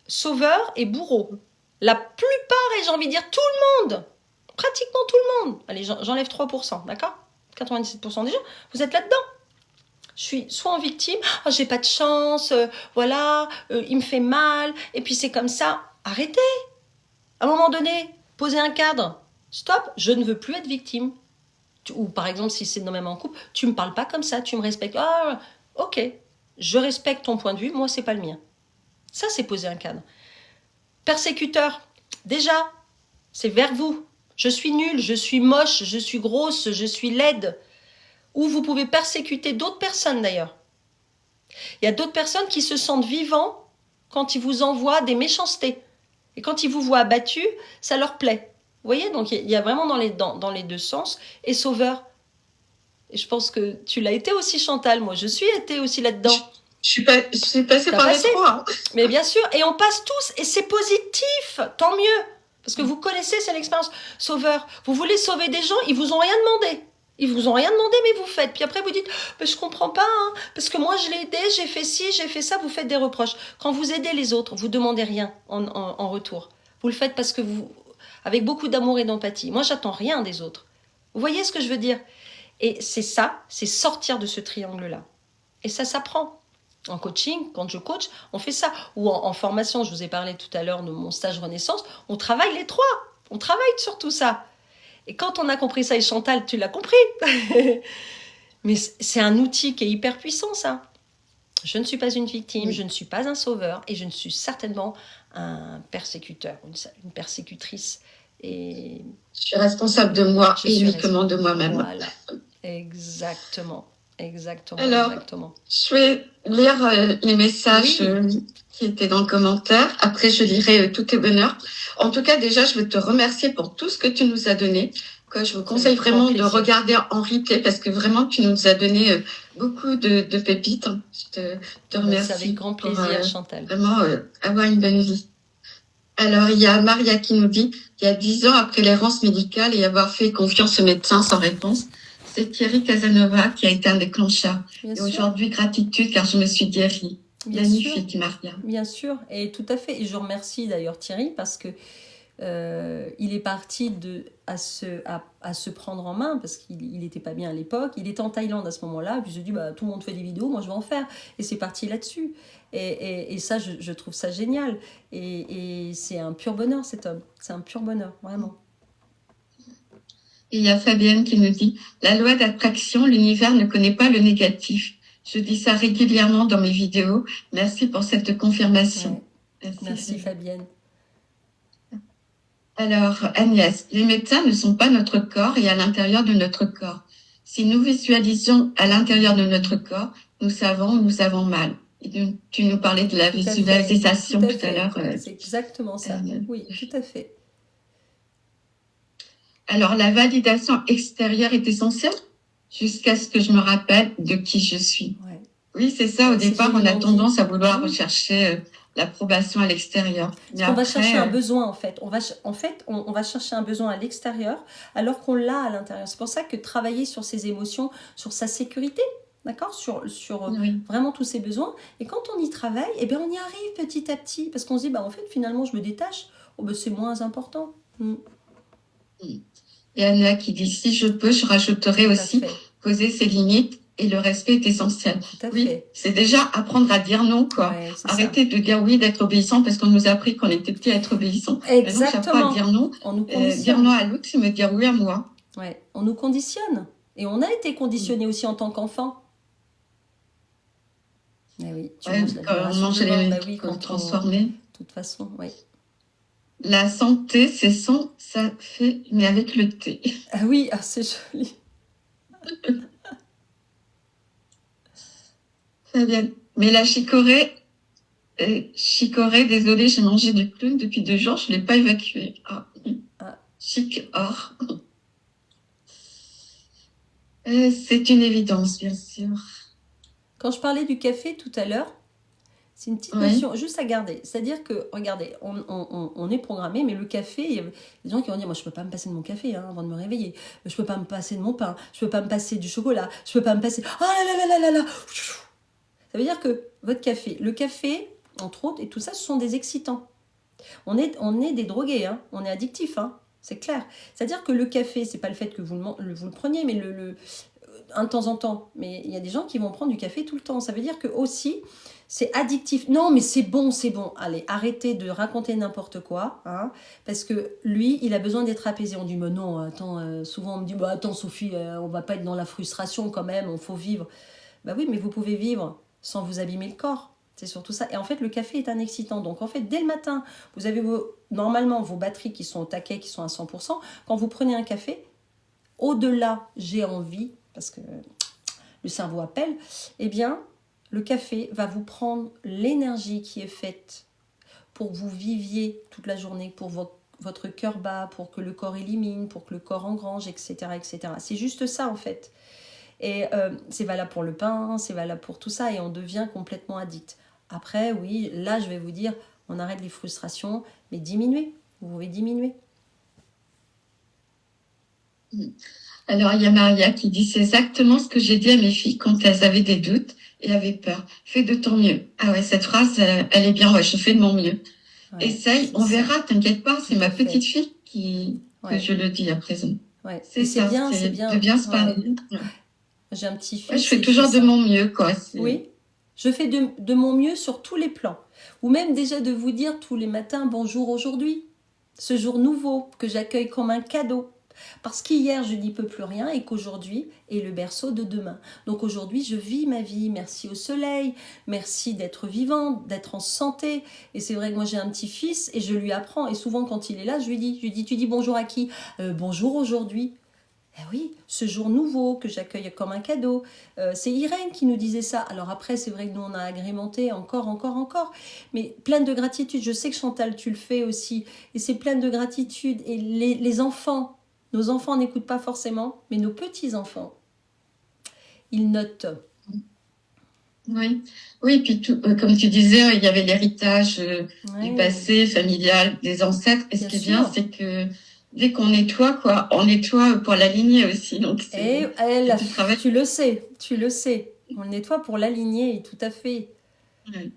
sauveur et bourreau. La plupart, et j'ai envie de dire tout le monde, pratiquement tout le monde, allez, j'enlève 3%, d'accord ? 97% des gens, vous êtes là-dedans. Je suis soit en victime, j'ai pas de chance, il me fait mal, et puis c'est comme ça. Arrêtez. À un moment donné, posez un cadre. Stop, je ne veux plus être victime. Ou par exemple, si c'est même en couple, tu me parles pas comme ça, tu me respectes. Ah, ok, je respecte ton point de vue, moi c'est pas le mien. Ça, c'est poser un cadre. Persécuteur, déjà, c'est vers vous. Je suis nulle, je suis moche, je suis grosse, je suis laide. Ou vous pouvez persécuter d'autres personnes d'ailleurs. Il y a d'autres personnes qui se sentent vivants quand ils vous envoient des méchancetés. Et quand ils vous voient abattus, ça leur plaît. Vous voyez, donc il y a vraiment dans les deux sens. Et sauveur. Et je pense que tu l'as été aussi, Chantal. Moi, je suis été aussi là-dedans. Je suis passée par les trois. Hein. Mais bien sûr, et on passe tous, et c'est positif, tant mieux. Parce que vous connaissez, c'est l'expérience. Sauveur, vous voulez sauver des gens, ils vous ont rien demandé. Ils vous ont rien demandé, mais vous faites. Puis après, vous dites, je comprends pas, hein, parce que moi, je l'ai aidé, j'ai fait ci, j'ai fait ça, vous faites des reproches. Quand vous aidez les autres, vous demandez rien en retour. Vous le faites parce que avec beaucoup d'amour et d'empathie. Moi, j'attends rien des autres. Vous voyez ce que je veux dire ? Et c'est ça, c'est sortir de ce triangle-là. Et ça s'apprend. En coaching, quand je coach, on fait ça. Ou en formation, je vous ai parlé tout à l'heure de mon stage Renaissance, on travaille les trois. On travaille sur tout ça. Et quand on a compris ça, et Chantal, tu l'as compris. Mais c'est un outil qui est hyper puissant, ça. Je ne suis pas une victime, je ne suis pas un sauveur et je ne suis certainement un persécuteur, une persécutrice. Et Je suis responsable de moi je et suis uniquement de responsable. moi-même. Voilà, exactement. Alors, Exactement. je vais lire les messages Oui. qui étaient dans le commentaire. Après, je lirai tous tes bonheurs. En tout cas, déjà, je veux te remercier pour tout ce que tu nous as donné. Quoi, je vous conseille Avec grand vraiment de plaisir. regarder en replay parce que vraiment, tu nous as donné beaucoup de pépites. Je te C'est remercie avec grand pour plaisir, Chantal. vraiment avoir une bonne vie. Alors, il y a Maria qui nous dit, il y a 10 ans après l'errance médicale et avoir fait confiance au médecin sans réponse, c'est Thierry Casanova qui a été un déclencheur. Bien Et sûr. aujourd'hui, gratitude car je me suis guérie. Bien sûr. Magnifique, Maria. Bien sûr, et tout à fait. Et je remercie d'ailleurs Thierry parce que il est parti à se prendre en main parce qu'il n'était pas bien à l'époque. Il était en Thaïlande à ce moment-là. Puis je dis, bah, tout le monde fait des vidéos, moi je vais en faire. Et c'est parti là-dessus. Et ça, je trouve ça génial. Et c'est un pur bonheur, cet homme. C'est un pur bonheur, vraiment. Et il y a Fabienne qui nous dit, la loi d'attraction, l'univers ne connaît pas le négatif. Je dis ça régulièrement dans mes vidéos. Merci pour cette confirmation. Ouais. Merci Fabienne. Alors, Agnès, les médecins ne sont pas notre corps et à l'intérieur de notre corps. Si nous visualisons à l'intérieur de notre corps, nous avons mal. Et tu nous parlais de la visualisation tout à l'heure. C'est exactement ça. Oui, tout à fait. Alors, la validation extérieure est essentielle jusqu'à ce que je me rappelle de qui je suis. Ouais. Oui, c'est ça. Au départ, on a tendance à vouloir rechercher l'approbation à l'extérieur. Parce qu'on va chercher un besoin, en fait. On va chercher un besoin à l'extérieur alors qu'on l'a à l'intérieur. C'est pour ça que travailler sur ses émotions, sur sa sécurité, d'accord, sur vraiment tous ses besoins. Et quand on y travaille, eh bien, on y arrive petit à petit. Parce qu'on se dit, bah, en fait, finalement, je me détache. Oh, bah, c'est moins important. Et Anna qui dit, si je peux, je rajouterai aussi poser ses limites et le respect est essentiel. Oui, c'est déjà apprendre à dire non, quoi. Ouais, arrêter de dire oui, d'être obéissant parce qu'on nous a appris qu'on était petit à être obéissant. Exactement. Chaque fois à dire non, dire non à l'autre, c'est me dire oui à moi. Ouais, on nous conditionne. Et on a été conditionné aussi en tant qu'enfant. Eh oui, quand on mange les transformés. De toute façon, oui. La santé, c'est sans, ça fait, mais avec le thé. Ah oui, c'est joli. Fabienne. Mais la chicorée, désolée, j'ai mangé du clown depuis 2 jours, je ne l'ai pas évacué. Chic or. C'est une évidence, bien sûr. Quand je parlais du café tout à l'heure, c'est une petite notion juste à garder. C'est-à-dire que, regardez, on est programmé, mais le café, il y a des gens qui vont dire, moi je ne peux pas me passer de mon café avant de me réveiller. Je ne peux pas me passer de mon pain. Je ne peux pas me passer du chocolat. Je ne peux pas me passer... Oh là là là là là. Ça veut dire que votre café, le café, entre autres, et tout ça, ce sont des excitants. On est des drogués, on est addictifs, c'est clair. C'est-à-dire que le café, c'est pas le fait que vous le preniez, mais un de temps en temps. Mais il y a des gens qui vont prendre du café tout le temps. Ça veut dire que aussi, c'est addictif. Non, mais c'est bon, c'est bon. Allez, arrêtez de raconter n'importe quoi, parce que lui, il a besoin d'être apaisé. On dit, mais non, attends, souvent on me dit, bah attends Sophie, on va pas être dans la frustration quand même, il faut vivre. Bah oui, mais vous pouvez vivre sans vous abîmer le corps. C'est surtout ça. Et en fait, le café est un excitant. Donc, en fait, dès le matin, vous avez normalement vos batteries qui sont au taquet, qui sont à 100%. Quand vous prenez un café, au-delà, j'ai envie, parce que le cerveau appelle, eh bien, le café va vous prendre l'énergie qui est faite pour que vous viviez toute la journée, pour votre cœur bat, pour que le corps élimine, pour que le corps engrange, etc., etc. C'est juste ça, en fait. Et c'est valable pour le pain, c'est valable pour tout ça, et on devient complètement addict. Après, oui, là, je vais vous dire, on arrête les frustrations, mais diminuez. Vous pouvez diminuer. Alors, il y a Maria qui dit, c'est exactement ce que j'ai dit à mes filles quand elles avaient des doutes et avaient peur. Fais de ton mieux. Ah ouais, cette phrase, elle est bien, ouais, je fais de mon mieux. Ouais, essaye, on verra, t'inquiète pas, c'est ma petite fille que je le dis à présent. Ouais. C'est bien. De bien se parler. Ouais. J'ai un petit fils. Ouais, je fais toujours de mon mieux, quoi. Oui, je fais de mon mieux sur tous les plans. Ou même déjà de vous dire tous les matins, bonjour aujourd'hui. Ce jour nouveau que j'accueille comme un cadeau. Parce qu'hier, je n'y peux plus rien et qu'aujourd'hui est le berceau de demain. Donc aujourd'hui, je vis ma vie. Merci au soleil, merci d'être vivant, d'être en santé. Et c'est vrai que moi, j'ai un petit-fils et je lui apprends. Et souvent, quand il est là, je lui dis, tu dis bonjour à qui? Bonjour aujourd'hui. Eh oui, ce jour nouveau que j'accueille comme un cadeau. C'est Irène qui nous disait ça. Alors après, c'est vrai que nous, on a agrémenté encore. Mais pleine de gratitude. Je sais que Chantal, tu le fais aussi. Et c'est pleine de gratitude. Et les enfants, nos enfants n'écoutent pas forcément, mais nos petits-enfants, ils notent. Oui, oui, puis comme tu disais, il y avait l'héritage du passé familial, des ancêtres. Et ce qui est bien, c'est que dès qu'on nettoie, on nettoie pour l'aligner aussi. Donc tu le sais. On le nettoie pour l'aligner, tout à fait. Ouais.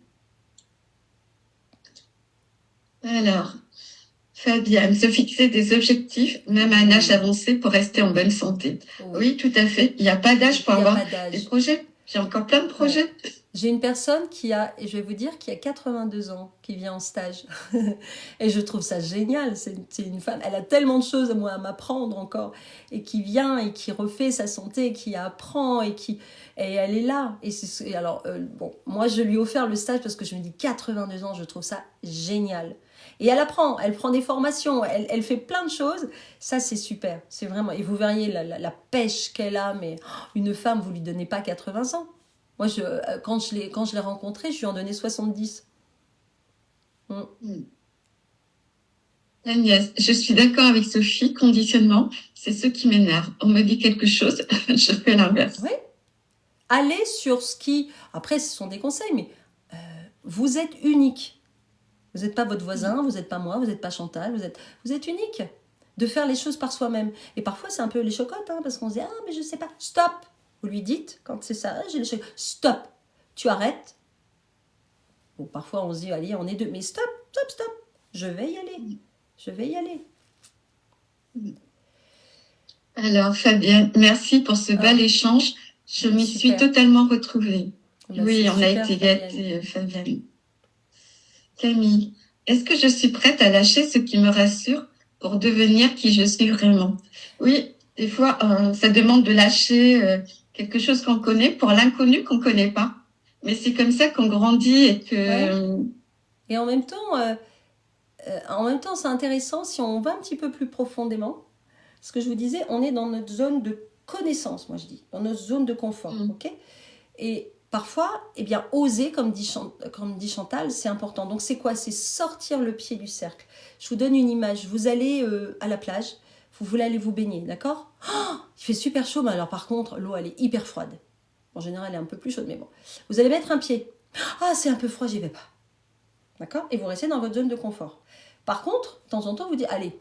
Alors, Fabienne, se fixer des objectifs, même à un âge avancé, pour rester en bonne santé. Oui, tout à fait. Il n'y a pas d'âge pour avoir des projets. J'ai encore plein de projets. Ouais. J'ai une personne et je vais vous dire, qui a 82 ans, qui vient en stage. Et je trouve ça génial. C'est une femme, elle a tellement de choses à m'apprendre encore. Et qui vient et qui refait sa santé, qui apprend et elle est là. Moi, je lui ai offert le stage parce que je me dis 82 ans, je trouve ça génial. Et elle apprend, elle prend des formations, elle fait plein de choses. Ça, c'est super. C'est vraiment. Et vous verriez la pêche qu'elle a. Mais une femme, vous lui donnez pas 80 ans. Moi, quand je l'ai rencontrée, je lui en donnais 70. Agnès, je suis d'accord avec Sophie. Conditionnement, c'est ce qui m'énerve. On me dit quelque chose, je fais l'inverse. Oui. Allez sur ce qui. Après, ce sont des conseils, mais vous êtes unique. Vous n'êtes pas votre voisin, vous n'êtes pas moi, vous n'êtes pas Chantal, vous êtes unique. De faire les choses par soi-même. Et parfois, c'est un peu les chocottes, parce qu'on se dit, ah, mais je ne sais pas. Stop. Vous lui dites, quand c'est ça, j'ai les chocottes. Stop. Tu arrêtes. Bon, parfois, on se dit, allez, on est deux. Mais stop. Je vais y aller. Alors, Fabienne, merci pour ce bel échange. Je m'y suis totalement retrouvée. Oui, on a été gâtés, Fabienne. Camille, est-ce que je suis prête à lâcher ce qui me rassure pour devenir qui je suis vraiment? Oui, des fois, ça demande de lâcher quelque chose qu'on connaît pour l'inconnu qu'on ne connaît pas. Mais c'est comme ça qu'on grandit et que... Ouais. Et en même temps, c'est intéressant si on va un petit peu plus profondément. Ce que je vous disais, on est dans notre zone de connaissance, moi je dis, dans notre zone de confort, ok? Et parfois, oser, comme dit Chantal, c'est important. Donc, c'est quoi? C'est sortir le pied du cercle. Je vous donne une image. Vous allez à la plage, vous voulez aller vous baigner, d'accord? Il fait super chaud, mais alors par contre, l'eau, elle est hyper froide. En général, elle est un peu plus chaude, mais bon. Vous allez mettre un pied. Ah, c'est un peu froid, j'y vais pas. D'accord? Et vous restez dans votre zone de confort. Par contre, de temps en temps, vous dites, allez,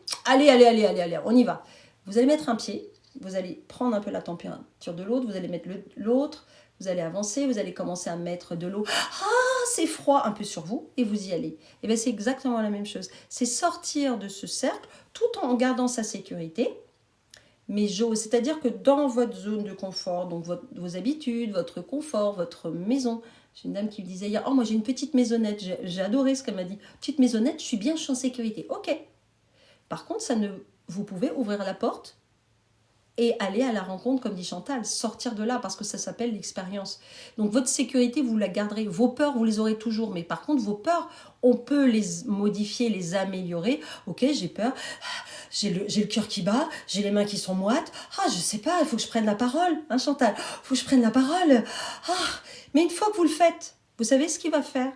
on y va. Vous allez mettre un pied, vous allez prendre un peu la température de l'autre, vous allez mettre l'autre, vous allez avancer, vous allez commencer à mettre de l'eau. Ah, c'est froid un peu sur vous et vous y allez. Et bien, c'est exactement la même chose. C'est sortir de ce cercle tout en gardant sa sécurité. Mais c'est-à-dire que dans votre zone de confort, donc vos habitudes, votre confort, votre maison. J'ai une dame qui me disait hier, oh, moi j'ai une petite maisonnette. J'ai adoré ce qu'elle m'a dit. Petite maisonnette, je suis bien, je suis en sécurité. Ok. Par contre, vous pouvez ouvrir la porte et aller à la rencontre, comme dit Chantal, sortir de là, parce que ça s'appelle l'expérience. Donc votre sécurité, vous la garderez. Vos peurs, vous les aurez toujours. Mais par contre, vos peurs, on peut les modifier, les améliorer. Ok, j'ai peur, j'ai le cœur qui bat, j'ai les mains qui sont moites. Ah, je sais pas, il faut que je prenne la parole, hein, Chantal. Il faut que je prenne la parole. Ah, mais une fois que vous le faites, vous savez ce qu'il va faire?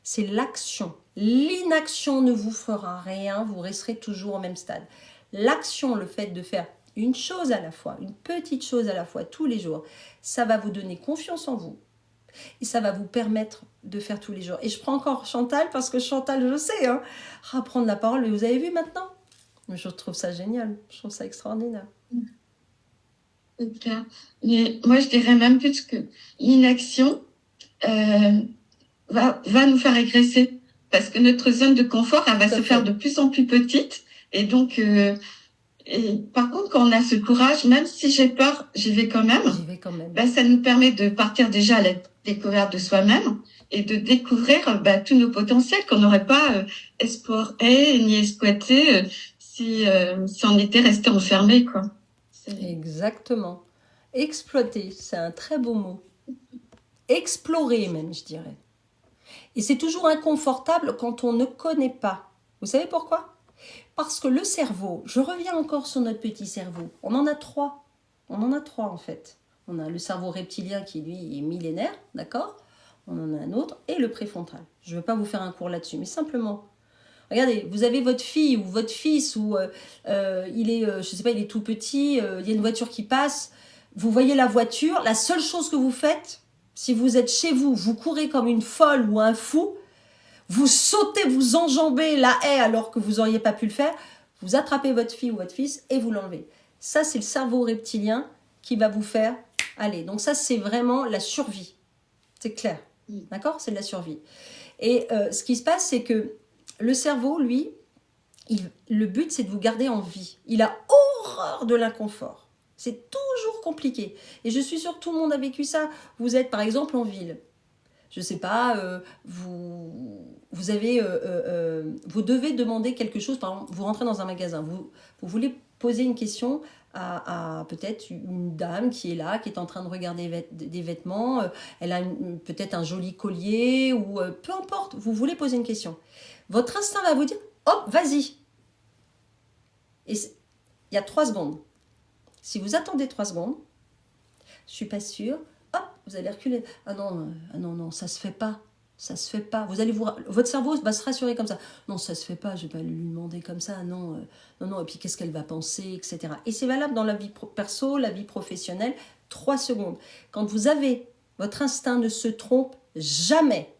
C'est l'action. L'inaction ne vous fera rien, vous resterez toujours au même stade. L'action, le fait de faire une chose à la fois, une petite chose à la fois, tous les jours, ça va vous donner confiance en vous. Et ça va vous permettre de faire tous les jours. Et je prends encore Chantal, parce que Chantal, je sais, prendre la parole. Mais vous avez vu maintenant? Je trouve ça génial. Je trouve ça extraordinaire. C'est clair. Mais moi, je dirais même plus que l'inaction va nous faire régresser. Parce que notre zone de confort, elle va se faire de plus en plus petite. Et donc... Et par contre, quand on a ce courage, même si j'ai peur, j'y vais quand même. Ça nous permet de partir déjà à la découverte de soi-même et de découvrir tous nos potentiels qu'on n'aurait pas explorés ni exploités si on était resté enfermé, quoi. Exactement. Exploiter, c'est un très beau mot. Explorer même, je dirais. Et c'est toujours inconfortable quand on ne connaît pas. Vous savez pourquoi? Parce que le cerveau, je reviens encore sur notre petit cerveau, on en a trois. On en a trois en fait. On a le cerveau reptilien qui lui est millénaire, d'accord? On en a un autre, et le préfrontal. Je ne veux pas vous faire un cours là-dessus, mais simplement, regardez, vous avez votre fille ou votre fils, ou il est, je sais pas, il est tout petit, il y a une voiture qui passe, vous voyez la voiture, la seule chose que vous faites, si vous êtes chez vous, vous courez comme une folle ou un fou, vous sautez, vous enjambez la haie alors que vous n'auriez pas pu le faire, vous attrapez votre fille ou votre fils et vous l'enlevez. Ça, c'est le cerveau reptilien qui va vous faire aller. Donc ça, c'est vraiment la survie. C'est clair. D'accord? C'est de la survie. Et ce qui se passe, c'est que le cerveau, lui, le but, c'est de vous garder en vie. Il a horreur de l'inconfort. C'est toujours compliqué. Et je suis sûre que tout le monde a vécu ça. Vous êtes, par exemple, en ville. Je ne sais pas, vous devez demander quelque chose. Par exemple, vous rentrez dans un magasin. Vous voulez poser une question à peut-être une dame qui est là, qui est en train de regarder des vêtements. Elle a peut-être un joli collier ou peu importe. Vous voulez poser une question. Votre instinct va vous dire, hop, vas-y. Et il y a 3 secondes. Si vous attendez 3 secondes, je ne suis pas sûre, hop, vous allez reculer. Ah non, ça ne se fait pas. Ça se fait pas. Votre cerveau va se rassurer comme ça. Non, ça se fait pas, je vais pas lui demander comme ça. Non. Et puis qu'est-ce qu'elle va penser, etc. Et c'est valable dans la vie perso, la vie professionnelle. 3 secondes. Quand vous avez, votre instinct ne se trompe jamais.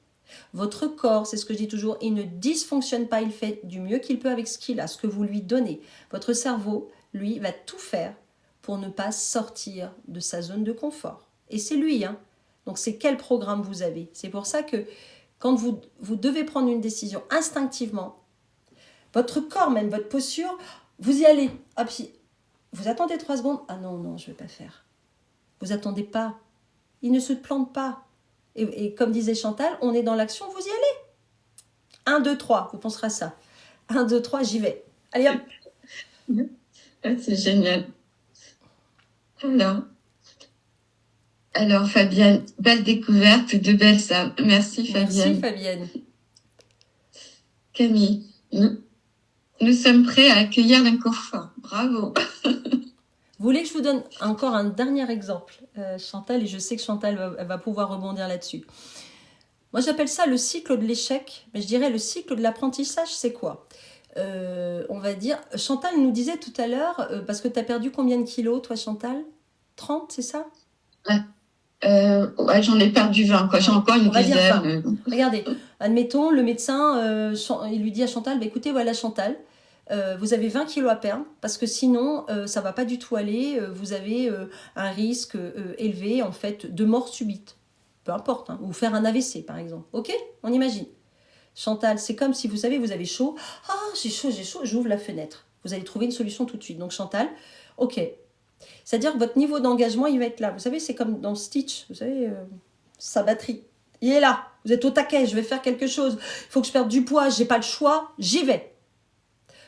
Votre corps, c'est ce que je dis toujours, il ne dysfonctionne pas, il fait du mieux qu'il peut avec ce qu'il a, ce que vous lui donnez. Votre cerveau, lui, va tout faire pour ne pas sortir de sa zone de confort. Et c'est lui, hein. Donc c'est quel programme vous avez? C'est pour ça que quand vous devez prendre une décision instinctivement, votre corps, même votre posture, vous y allez. Hop, vous attendez 3 secondes. Ah non, je ne vais pas faire. Vous attendez pas. Il ne se plante pas. Et comme disait Chantal, on est dans l'action, vous y allez. 1, 2, 3, vous penserez à ça. 1, 2, 3, j'y vais. Allez hop. C'est génial. Alors Fabienne, belle découverte, de belles âmes. Merci Fabienne. Merci Fabienne. Camille, nous sommes prêts à accueillir l'inconfort. Bravo. Vous voulez que je vous donne encore un dernier exemple, Chantal, et je sais que Chantal va pouvoir rebondir là-dessus. Moi, j'appelle ça le cycle de l'échec, mais je dirais le cycle de l'apprentissage, c'est quoi? On va dire, Chantal nous disait tout à l'heure, parce que tu as perdu combien de kilos, toi, Chantal? 30, c'est ça? Ouais, j'en ai perdu 20, quoi. J'ai encore une dizaine. Regardez, admettons, le médecin, il lui dit à Chantal, bah, écoutez, voilà Chantal, vous avez 20 kilos à perdre, parce que sinon, ça ne va pas du tout aller, vous avez un risque élevé, en fait, de mort subite. Peu importe, hein, ou faire un AVC, par exemple. Ok? On imagine. Chantal, c'est comme si, vous savez, vous avez chaud. Ah, j'ai chaud, j'ouvre la fenêtre. Vous allez trouver une solution tout de suite. Donc Chantal, ok. C'est-à-dire que votre niveau d'engagement, il va être là. Vous savez, c'est comme dans Stitch, vous savez, sa batterie. Il est là. Vous êtes au taquet, je vais faire quelque chose. Il faut que je perde du poids, je n'ai pas le choix, j'y vais.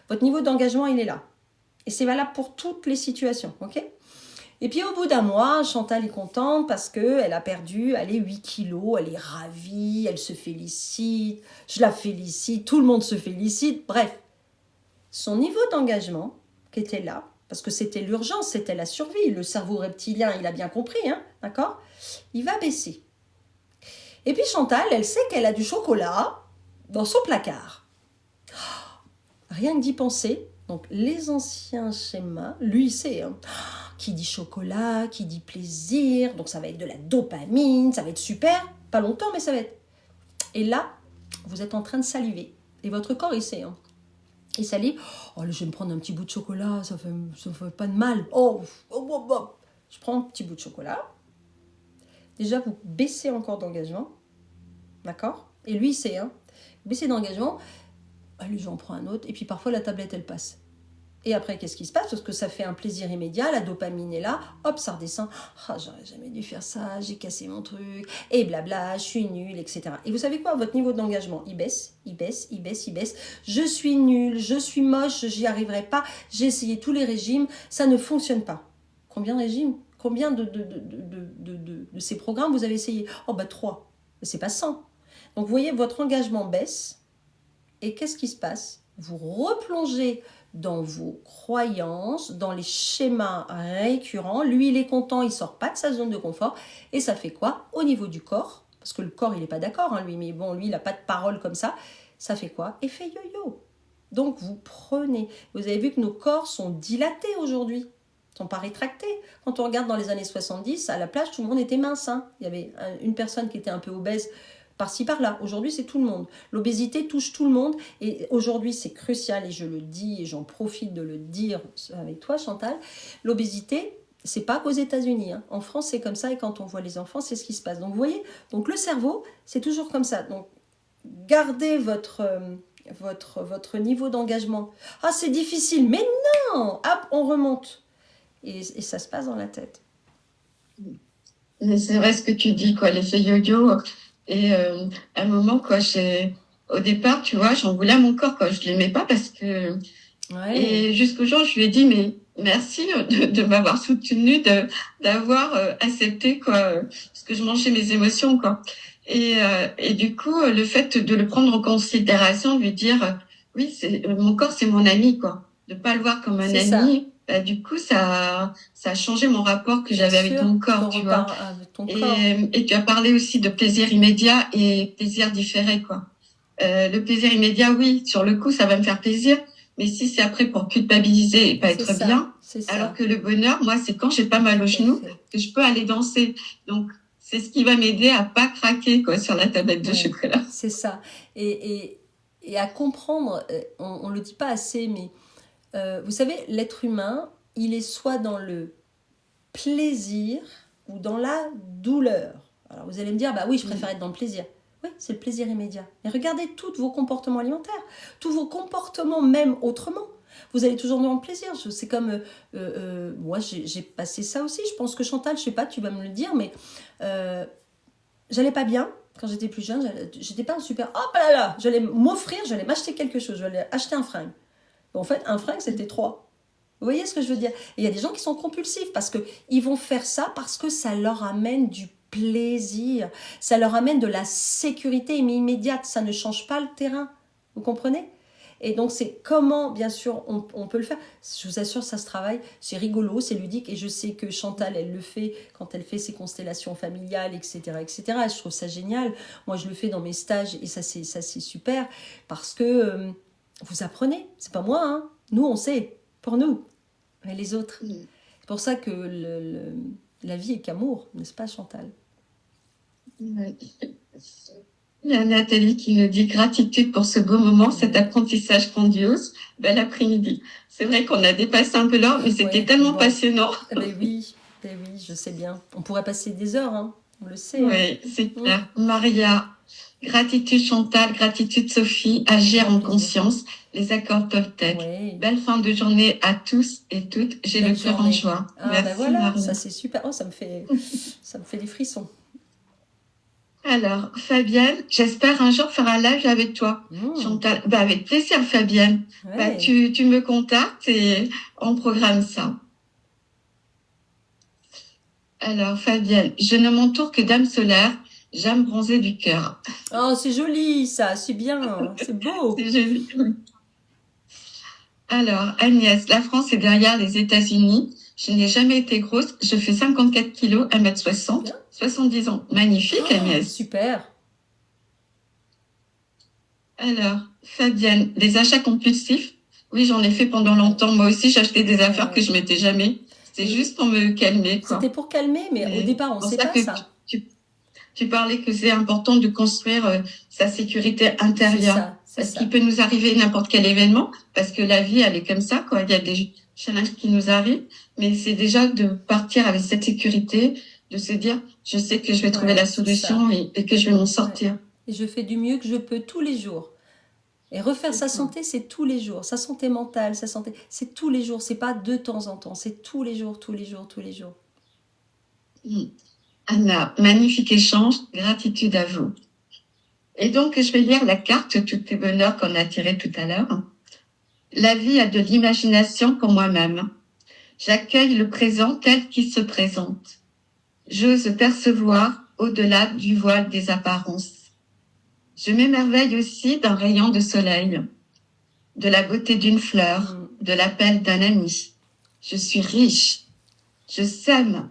Votre niveau d'engagement, il est là. Et c'est valable pour toutes les situations, ok? Et puis au bout d'un mois, Chantal est contente parce qu'elle a perdu, elle est 8 kilos, elle est ravie, elle se félicite, je la félicite, tout le monde se félicite, bref. Son niveau d'engagement, qui était là, parce que c'était l'urgence, c'était la survie, le cerveau reptilien, il a bien compris, hein, d'accord? Il va baisser. Et puis Chantal, elle sait qu'elle a du chocolat dans son placard. Rien que d'y penser, donc les anciens schémas, lui il sait, hein, qui dit chocolat, qui dit plaisir, donc ça va être de la dopamine, ça va être super, pas longtemps mais ça va être... Et là, vous êtes en train de saliver, et votre corps il sait, hein. Il salive, oh je vais me prendre un petit bout de chocolat, ça fait pas de mal, je prends un petit bout de chocolat, déjà vous baissez encore d'engagement, d'accord? Et lui il sait, hein, baissez d'engagement, allez j'en prends un autre, et puis parfois la tablette elle passe. Et après, qu'est-ce qui se passe? Parce que ça fait un plaisir immédiat, la dopamine est là, hop, ça redescend. Ah, j'aurais jamais dû faire ça, j'ai cassé mon truc, et blabla, je suis nulle, etc. Et vous savez quoi? Votre niveau d'engagement, il baisse, il baisse, il baisse, il baisse. Je suis nulle, je suis moche, j'y arriverai pas, j'ai essayé tous les régimes, ça ne fonctionne pas. Combien de régimes? Combien de ces programmes vous avez essayé? Oh, bah 3. C'est pas 100. Donc, vous voyez, votre engagement baisse. Et qu'est-ce qui se passe? Vous replongez dans vos croyances, dans les schémas récurrents. Lui, il est content, il sort pas de sa zone de confort. Et ça fait quoi? Au niveau du corps, parce que le corps, il n'est pas d'accord, hein, lui, mais bon, lui, il n'a pas de parole comme ça. Ça fait quoi? Effet yo-yo. Donc, vous prenez. Vous avez vu que nos corps sont dilatés aujourd'hui. Ils ne sont pas rétractés. Quand on regarde dans les années 70, à la plage, tout le monde était mince. Hein. Il y avait une personne qui était un peu obèse par-ci, par-là. Aujourd'hui, c'est tout le monde. L'obésité touche tout le monde. Et aujourd'hui, c'est crucial, et je le dis, et j'en profite de le dire avec toi, Chantal. L'obésité, c'est pas qu'aux États-Unis. Hein. En France, c'est comme ça. Et quand on voit les enfants, c'est ce qui se passe. Donc, vous voyez, donc le cerveau, c'est toujours comme ça. Donc, gardez votre niveau d'engagement. Ah, c'est difficile. Mais non! Hop, on remonte. Et ça se passe dans la tête. C'est vrai ce que tu dis, quoi, l'effet yo-yo. Et à un moment, quoi, au départ, tu vois, j'en voulais à mon corps, quoi. Je l'aimais pas parce que... Ouais. Et jusqu'au jour, je lui ai dit, mais merci de m'avoir soutenue, d'avoir accepté, quoi, parce que je mangeais mes émotions, quoi. Et du coup, le fait de le prendre en considération, de lui dire, oui, mon corps, c'est mon ami, quoi. De pas le voir comme un ami. Bah, du coup, ça a changé mon rapport que j'avais avec mon corps, tu vois. Et tu as parlé aussi de plaisir immédiat et plaisir différé, quoi. Le plaisir immédiat, oui, sur le coup, ça va me faire plaisir. Mais si c'est après pour culpabiliser et pas être bien, alors que le bonheur, moi, c'est quand j'ai pas mal aux genoux que je peux aller danser. Donc, c'est ce qui va m'aider à pas craquer, quoi, sur la tablette de chocolat. C'est ça. Et à comprendre, on le dit pas assez, mais vous savez, l'être humain, il est soit dans le plaisir ou dans la douleur. Alors vous allez me dire, bah oui, je préfère être dans le plaisir. Oui, c'est le plaisir immédiat. Mais regardez tous vos comportements alimentaires, tous vos comportements même autrement. Vous allez toujours dans le plaisir. C'est comme, moi j'ai passé ça aussi. Je pense que Chantal, je sais pas, tu vas me le dire, mais j'allais pas bien. Quand j'étais plus jeune, j'étais pas un super, hop là là, j'allais m'offrir, j'allais m'acheter quelque chose, j'allais acheter un fringue. En fait, un fringue, c'était 3. Vous voyez ce que je veux dire? Et il y a des gens qui sont compulsifs parce qu'ils vont faire ça parce que ça leur amène du plaisir. Ça leur amène de la sécurité immédiate. Ça ne change pas le terrain. Vous comprenez? Et donc, c'est comment, bien sûr, on peut le faire. Je vous assure, ça se travaille. C'est rigolo, c'est ludique. Et je sais que Chantal, elle le fait quand elle fait ses constellations familiales, etc., etc. Et je trouve ça génial. Moi, je le fais dans mes stages et ça, c'est super parce que... vous apprenez, c'est pas moi, hein. Nous on sait, pour nous, mais les autres. C'est pour ça que la vie est qu'amour, n'est-ce pas Chantal? Oui. Il y a Nathalie qui nous dit gratitude pour ce beau moment, cet apprentissage grandiose, bel après-midi. C'est vrai qu'on a dépassé un peu l'heure, mais c'était tellement passionnant. Mais oui, je sais bien. On pourrait passer des heures, hein. On le sait. Oui, c'est clair. Maria, gratitude Chantal, gratitude Sophie, agir en conscience, les accords peuvent être. Belle fin de journée à tous et toutes, j'ai le cœur en joie. Merci ben voilà, Maria. Ça c'est super, ça me fait des frissons. Alors, Fabienne, j'espère un jour faire un live avec toi. Chantal, bah, avec plaisir Fabienne. Bah, tu me contactes et on programme ça. Alors, Fabienne, je ne m'entoure que d'âmes solaires, j'aime bronzer du cœur. Oh, c'est joli, ça, c'est bien, c'est beau. C'est joli. Alors, Agnès, la France est derrière les États-Unis. Je n'ai jamais été grosse, je fais 54 kilos, 1m60, bien. 70 ans. Magnifique, Agnès. Super. Alors, Fabienne, des achats compulsifs. Oui, j'en ai fait pendant longtemps. Moi aussi, j'achetais des affaires que je mettais jamais. C'est juste pour me calmer, quoi. C'était pour calmer, mais au départ, on ne sait pas ça. Tu parlais que c'est important de construire sa sécurité intérieure. Parce qu'il peut nous arriver n'importe quel événement, parce que la vie, elle est comme ça, quoi. Il y a des challenges qui nous arrivent, mais c'est déjà de partir avec cette sécurité, de se dire, je sais que je vais trouver la solution et que je vais m'en sortir. Et je fais du mieux que je peux tous les jours. Et refaire sa C'est ça. santé, c'est tous les jours. Sa santé mentale, sa santé, c'est tous les jours. C'est pas de temps en temps. C'est tous les jours, tous les jours, tous les jours. Anna, magnifique échange, gratitude à vous. Et donc, je vais lire la carte Tous tes bonheurs qu'on a tirée tout à l'heure. La vie a de l'imagination pour moi-même. J'accueille le présent tel qu'il se présente. J'ose percevoir au-delà du voile des apparences. Je m'émerveille aussi d'un rayon de soleil, de la beauté d'une fleur, de l'appel d'un ami. Je suis riche. Je sème,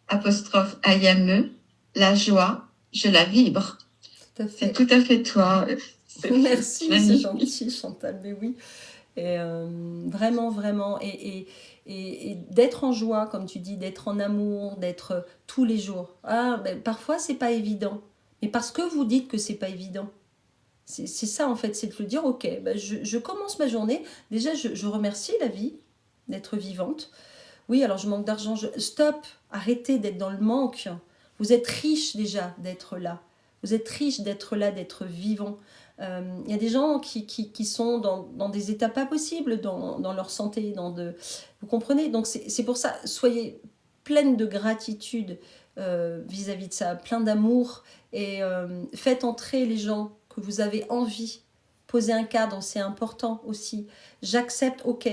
apostrophe IME, la joie, je la vibre. Tout à C'est fait. tout à fait toi. Merci, c'est magnifique. gentil, Chantal, mais oui. Et vraiment, vraiment. Et d'être en joie, comme tu dis, d'être en amour, d'être tous les jours. Ah, ben, parfois, c'est pas évident. Mais parce que vous dites que c'est pas évident. C'est ça, en fait, c'est de le dire, ok, ben, je commence ma journée. Déjà, je remercie la vie d'être vivante. Oui, alors je manque d'argent. Stop, arrêtez d'être dans le manque. Vous êtes riche déjà d'être là. Vous êtes riche d'être là, d'être vivant. Il y a des gens qui sont dans des états pas possibles dans leur santé. Vous comprenez? Donc c'est pour ça, soyez pleine de gratitude vis-à-vis de ça, plein d'amour. Et faites entrer les gens que vous avez envie. Posez un cadre, c'est important aussi. J'accepte, ok,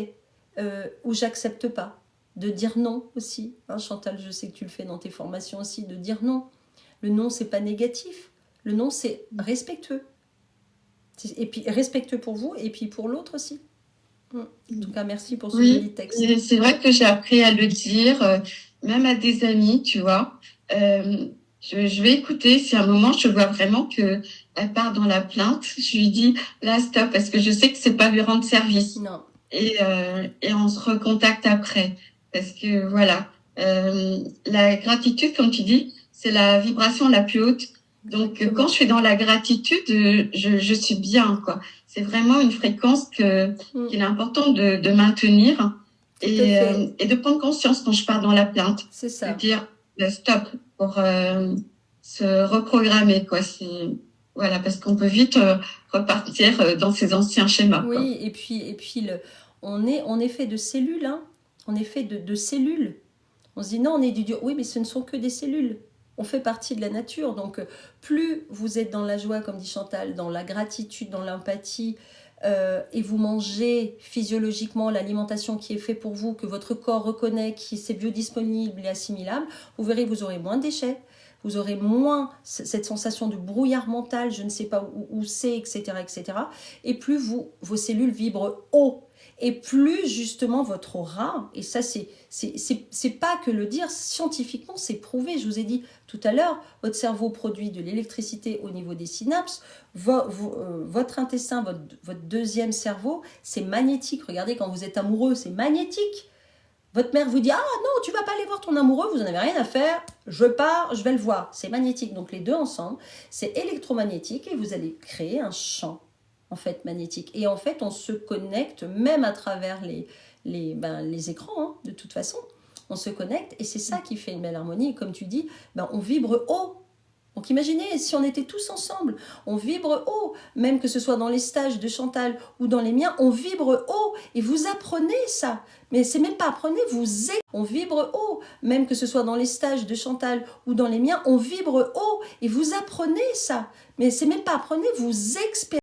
ou j'accepte pas. De dire non aussi. Hein, Chantal, je sais que tu le fais dans tes formations aussi, de dire non. Le non, c'est pas négatif. Le non, c'est respectueux. Et puis respectueux pour vous et puis pour l'autre aussi. En tout cas, merci pour ce joli texte. Oui, c'est vrai que j'ai appris à le dire, même à des amis, tu vois. Je vais écouter. Si à un moment je vois vraiment que elle part dans la plainte, je lui dis là stop, parce que je sais que c'est pas lui rendre service. Non. Et on se recontacte après. Parce que voilà, la gratitude, comme tu dis, c'est la vibration la plus haute. Donc Exactement. quand je suis dans la gratitude, je suis bien, quoi. C'est vraiment une fréquence qu'il est important de maintenir et de prendre conscience quand je pars dans la plainte. C'est ça. De dire stop pour se reprogrammer, quoi. Voilà, parce qu'on peut vite repartir dans ses anciens schémas. Oui, quoi. et puis on est fait de cellules, hein. On est fait de cellules. On se dit non, on est du Dieu. Oui, mais ce ne sont que des cellules. On fait partie de la nature. Donc, plus vous êtes dans la joie, comme dit Chantal, dans la gratitude, dans l'empathie, et vous mangez physiologiquement l'alimentation qui est faite pour vous, que votre corps reconnaît, qui c'est biodisponible et assimilable, vous verrez, vous aurez moins de déchets. Vous aurez moins cette sensation de brouillard mental, je ne sais pas où c'est, etc., etc. Et plus vos cellules vibrent haut. Et plus justement votre aura, et ça c'est pas que le dire, scientifiquement c'est prouvé, je vous ai dit tout à l'heure, votre cerveau produit de l'électricité au niveau des synapses, votre intestin, votre deuxième cerveau, c'est magnétique. Regardez, quand vous êtes amoureux, c'est magnétique. Votre mère vous dit « Ah non, tu vas pas aller voir ton amoureux, vous n'en avez rien à faire, je pars, je vais le voir. » C'est magnétique. Donc les deux ensemble, c'est électromagnétique et vous allez créer un champ en fait magnétique. Et en fait, on se connecte même à travers les écrans, hein, de toute façon. On se connecte et c'est ça qui fait une belle harmonie. Et comme tu dis, on vibre haut. Donc imaginez, si on était tous ensemble, on vibre haut, même que ce soit dans les stages de Chantal ou dans les miens, on vibre haut et vous apprenez ça. Mais c'est même pas apprenez, on vibre haut, même que ce soit dans les stages de Chantal ou dans les miens, on vibre haut et vous apprenez ça. Mais c'est même pas apprenez, vous expérimentez.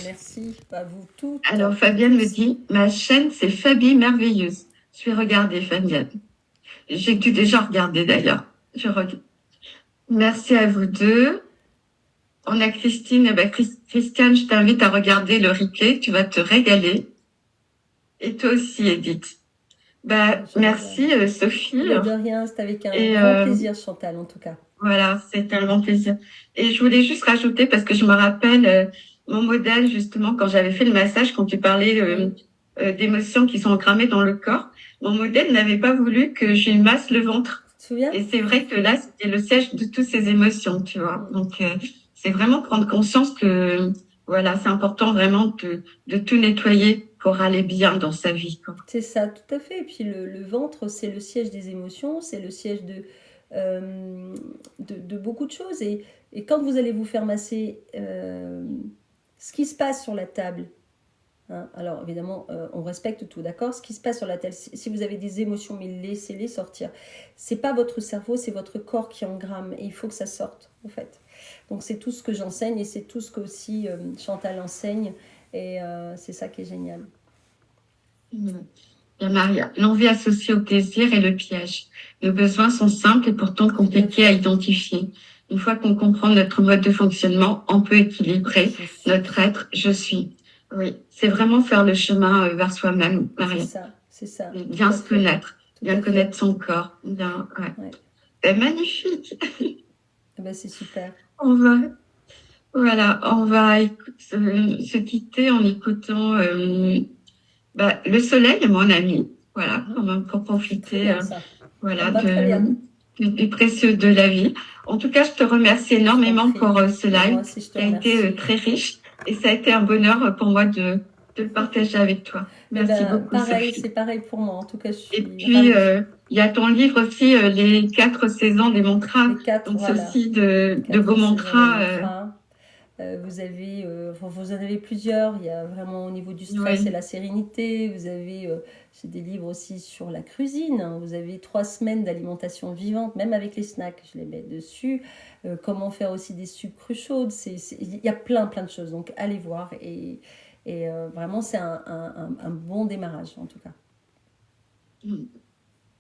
Merci à vous toutes. Alors Fabienne me dit, ma chaîne c'est Fabi Merveilleuse. Je vais regarder Fabienne. J'ai dû déjà regarder d'ailleurs. Merci à vous deux. On a Christine. Christiane, je t'invite à regarder le replay. Tu vas te régaler. Et toi aussi, Edith. Merci Sophie. De rien, c'est avec un grand plaisir Chantal en tout cas. Voilà, c'est un grand plaisir. Et je voulais juste rajouter, parce que je me rappelle mon modèle, justement, quand j'avais fait le massage, quand tu parlais d'émotions qui sont engrammées dans le corps, mon modèle n'avait pas voulu que je lui masse le ventre. Tu te souviens ? Et c'est vrai que là, c'était le siège de toutes ces émotions, tu vois. Donc, c'est vraiment prendre conscience que, voilà, c'est important vraiment de tout nettoyer pour aller bien dans sa vie, quoi. C'est ça, tout à fait. Et puis le ventre, c'est le siège des émotions, c'est le siège de beaucoup de choses. Et quand vous allez vous faire masser, ce qui se passe sur la table, hein, alors évidemment, on respecte tout, d'accord? Ce qui se passe sur la table, si vous avez des émotions, mais laissez-les sortir. C'est pas votre cerveau, c'est votre corps qui engramme et il faut que ça sorte, en fait. Donc c'est tout ce que j'enseigne et c'est tout ce que aussi Chantal enseigne et c'est ça qui est génial. Bien, Maria, l'envie associée au plaisir est le piège. Nos besoins sont simples et pourtant compliqués à identifier. Une fois qu'on comprend notre mode de fonctionnement, on peut équilibrer notre être, je suis. Oui, c'est vraiment faire le chemin vers soi-même, Maria. C'est ça. Bien se connaître, bien connaître son corps. Bien, ouais. C'est magnifique. Ben, c'est super. On va se quitter en écoutant le soleil, mon ami. Voilà, quand même, pour profiter du précieux de la vie. En tout cas, je te remercie énormément pour ce live qui a été très riche et ça a été un bonheur pour moi de le partager avec toi. Merci beaucoup. Pareil, Sophie. c'est pareil pour moi. En tout cas, Et puis, il y a ton livre aussi, Les 4 saisons des mantras. Donc, c'est aussi de beaux mantras. Vous en avez plusieurs. Il y a vraiment au niveau du stress et la sérénité. Vous avez j'ai des livres aussi sur la cuisine. Hein. Vous avez 3 semaines d'alimentation vivante, même avec les snacks, je les mets dessus. Comment faire aussi des sucres chaudes. Il y a plein de choses. Donc allez voir et vraiment c'est un bon démarrage en tout cas.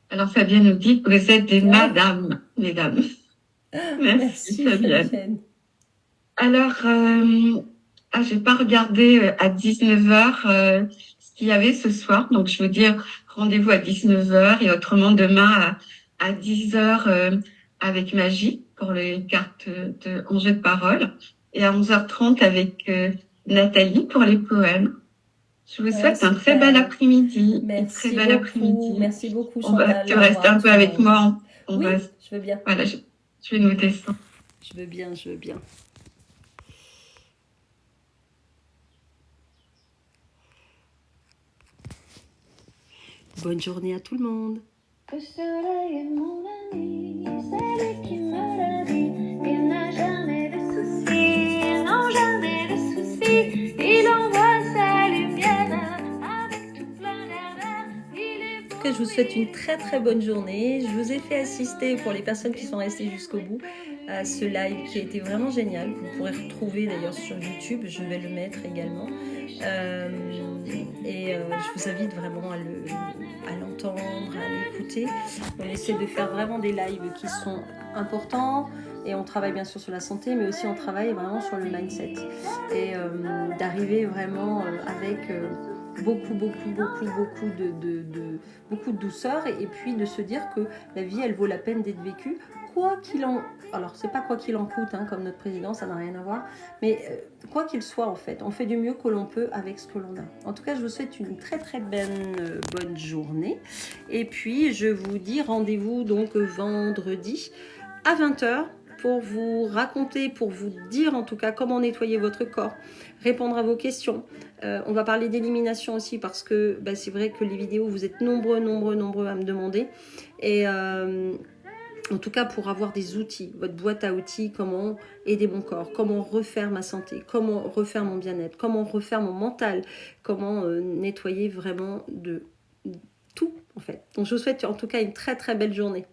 Alors Fabienne nous dit que vous êtes des madames, mesdames. Merci Fabienne. Alors, j'ai pas regardé à 19h ce qu'il y avait ce soir. Donc, je veux dire, rendez-vous à 19h et autrement demain à 10h avec Magie pour les cartes en jeu de parole et à 11h30 avec Nathalie pour les poèmes. Je vous souhaite un très bel après-midi. Merci très bel après-midi. Merci beaucoup, Chantal. Tu restes un peu avec moi. Oui, je veux bien. Voilà, je vais noter ça. Je veux bien. Bonne journée à tout le monde. Le soleil est mon ami, c'est lui qui me l'a dit. Il n'a jamais de soucis, non jamais de soucis. Il envoie sa lumière avec tout plein d'ardeur. En tout cas, je vous souhaite une très très bonne journée. Je vous ai fait assister, pour les personnes qui sont restées jusqu'au bout, à ce live qui a été vraiment génial. Vous pourrez retrouver d'ailleurs sur YouTube, je vais le mettre également. Je vous invite vraiment à l'entendre, à l'écouter. On essaie de faire vraiment des lives qui sont importants et on travaille bien sûr sur la santé, mais aussi on travaille vraiment sur le mindset et d'arriver vraiment avec beaucoup de douceur et puis de se dire que la vie elle vaut la peine d'être vécue. Alors c'est pas quoi qu'il en coûte, hein, comme notre président, ça n'a rien à voir, mais quoi qu'il soit en fait, on fait du mieux que l'on peut avec ce que l'on a. En tout cas, je vous souhaite une très très bonne journée, et puis je vous dis rendez-vous donc vendredi à 20h pour vous raconter, pour vous dire en tout cas comment nettoyer votre corps, répondre à vos questions. On va parler d'élimination aussi parce que c'est vrai que les vidéos, vous êtes nombreux à me demander, et en tout cas, pour avoir des outils, votre boîte à outils, comment aider mon corps, comment refaire ma santé, comment refaire mon bien-être, comment refaire mon mental, comment nettoyer vraiment de tout, en fait. Donc, je vous souhaite en tout cas une très, très belle journée.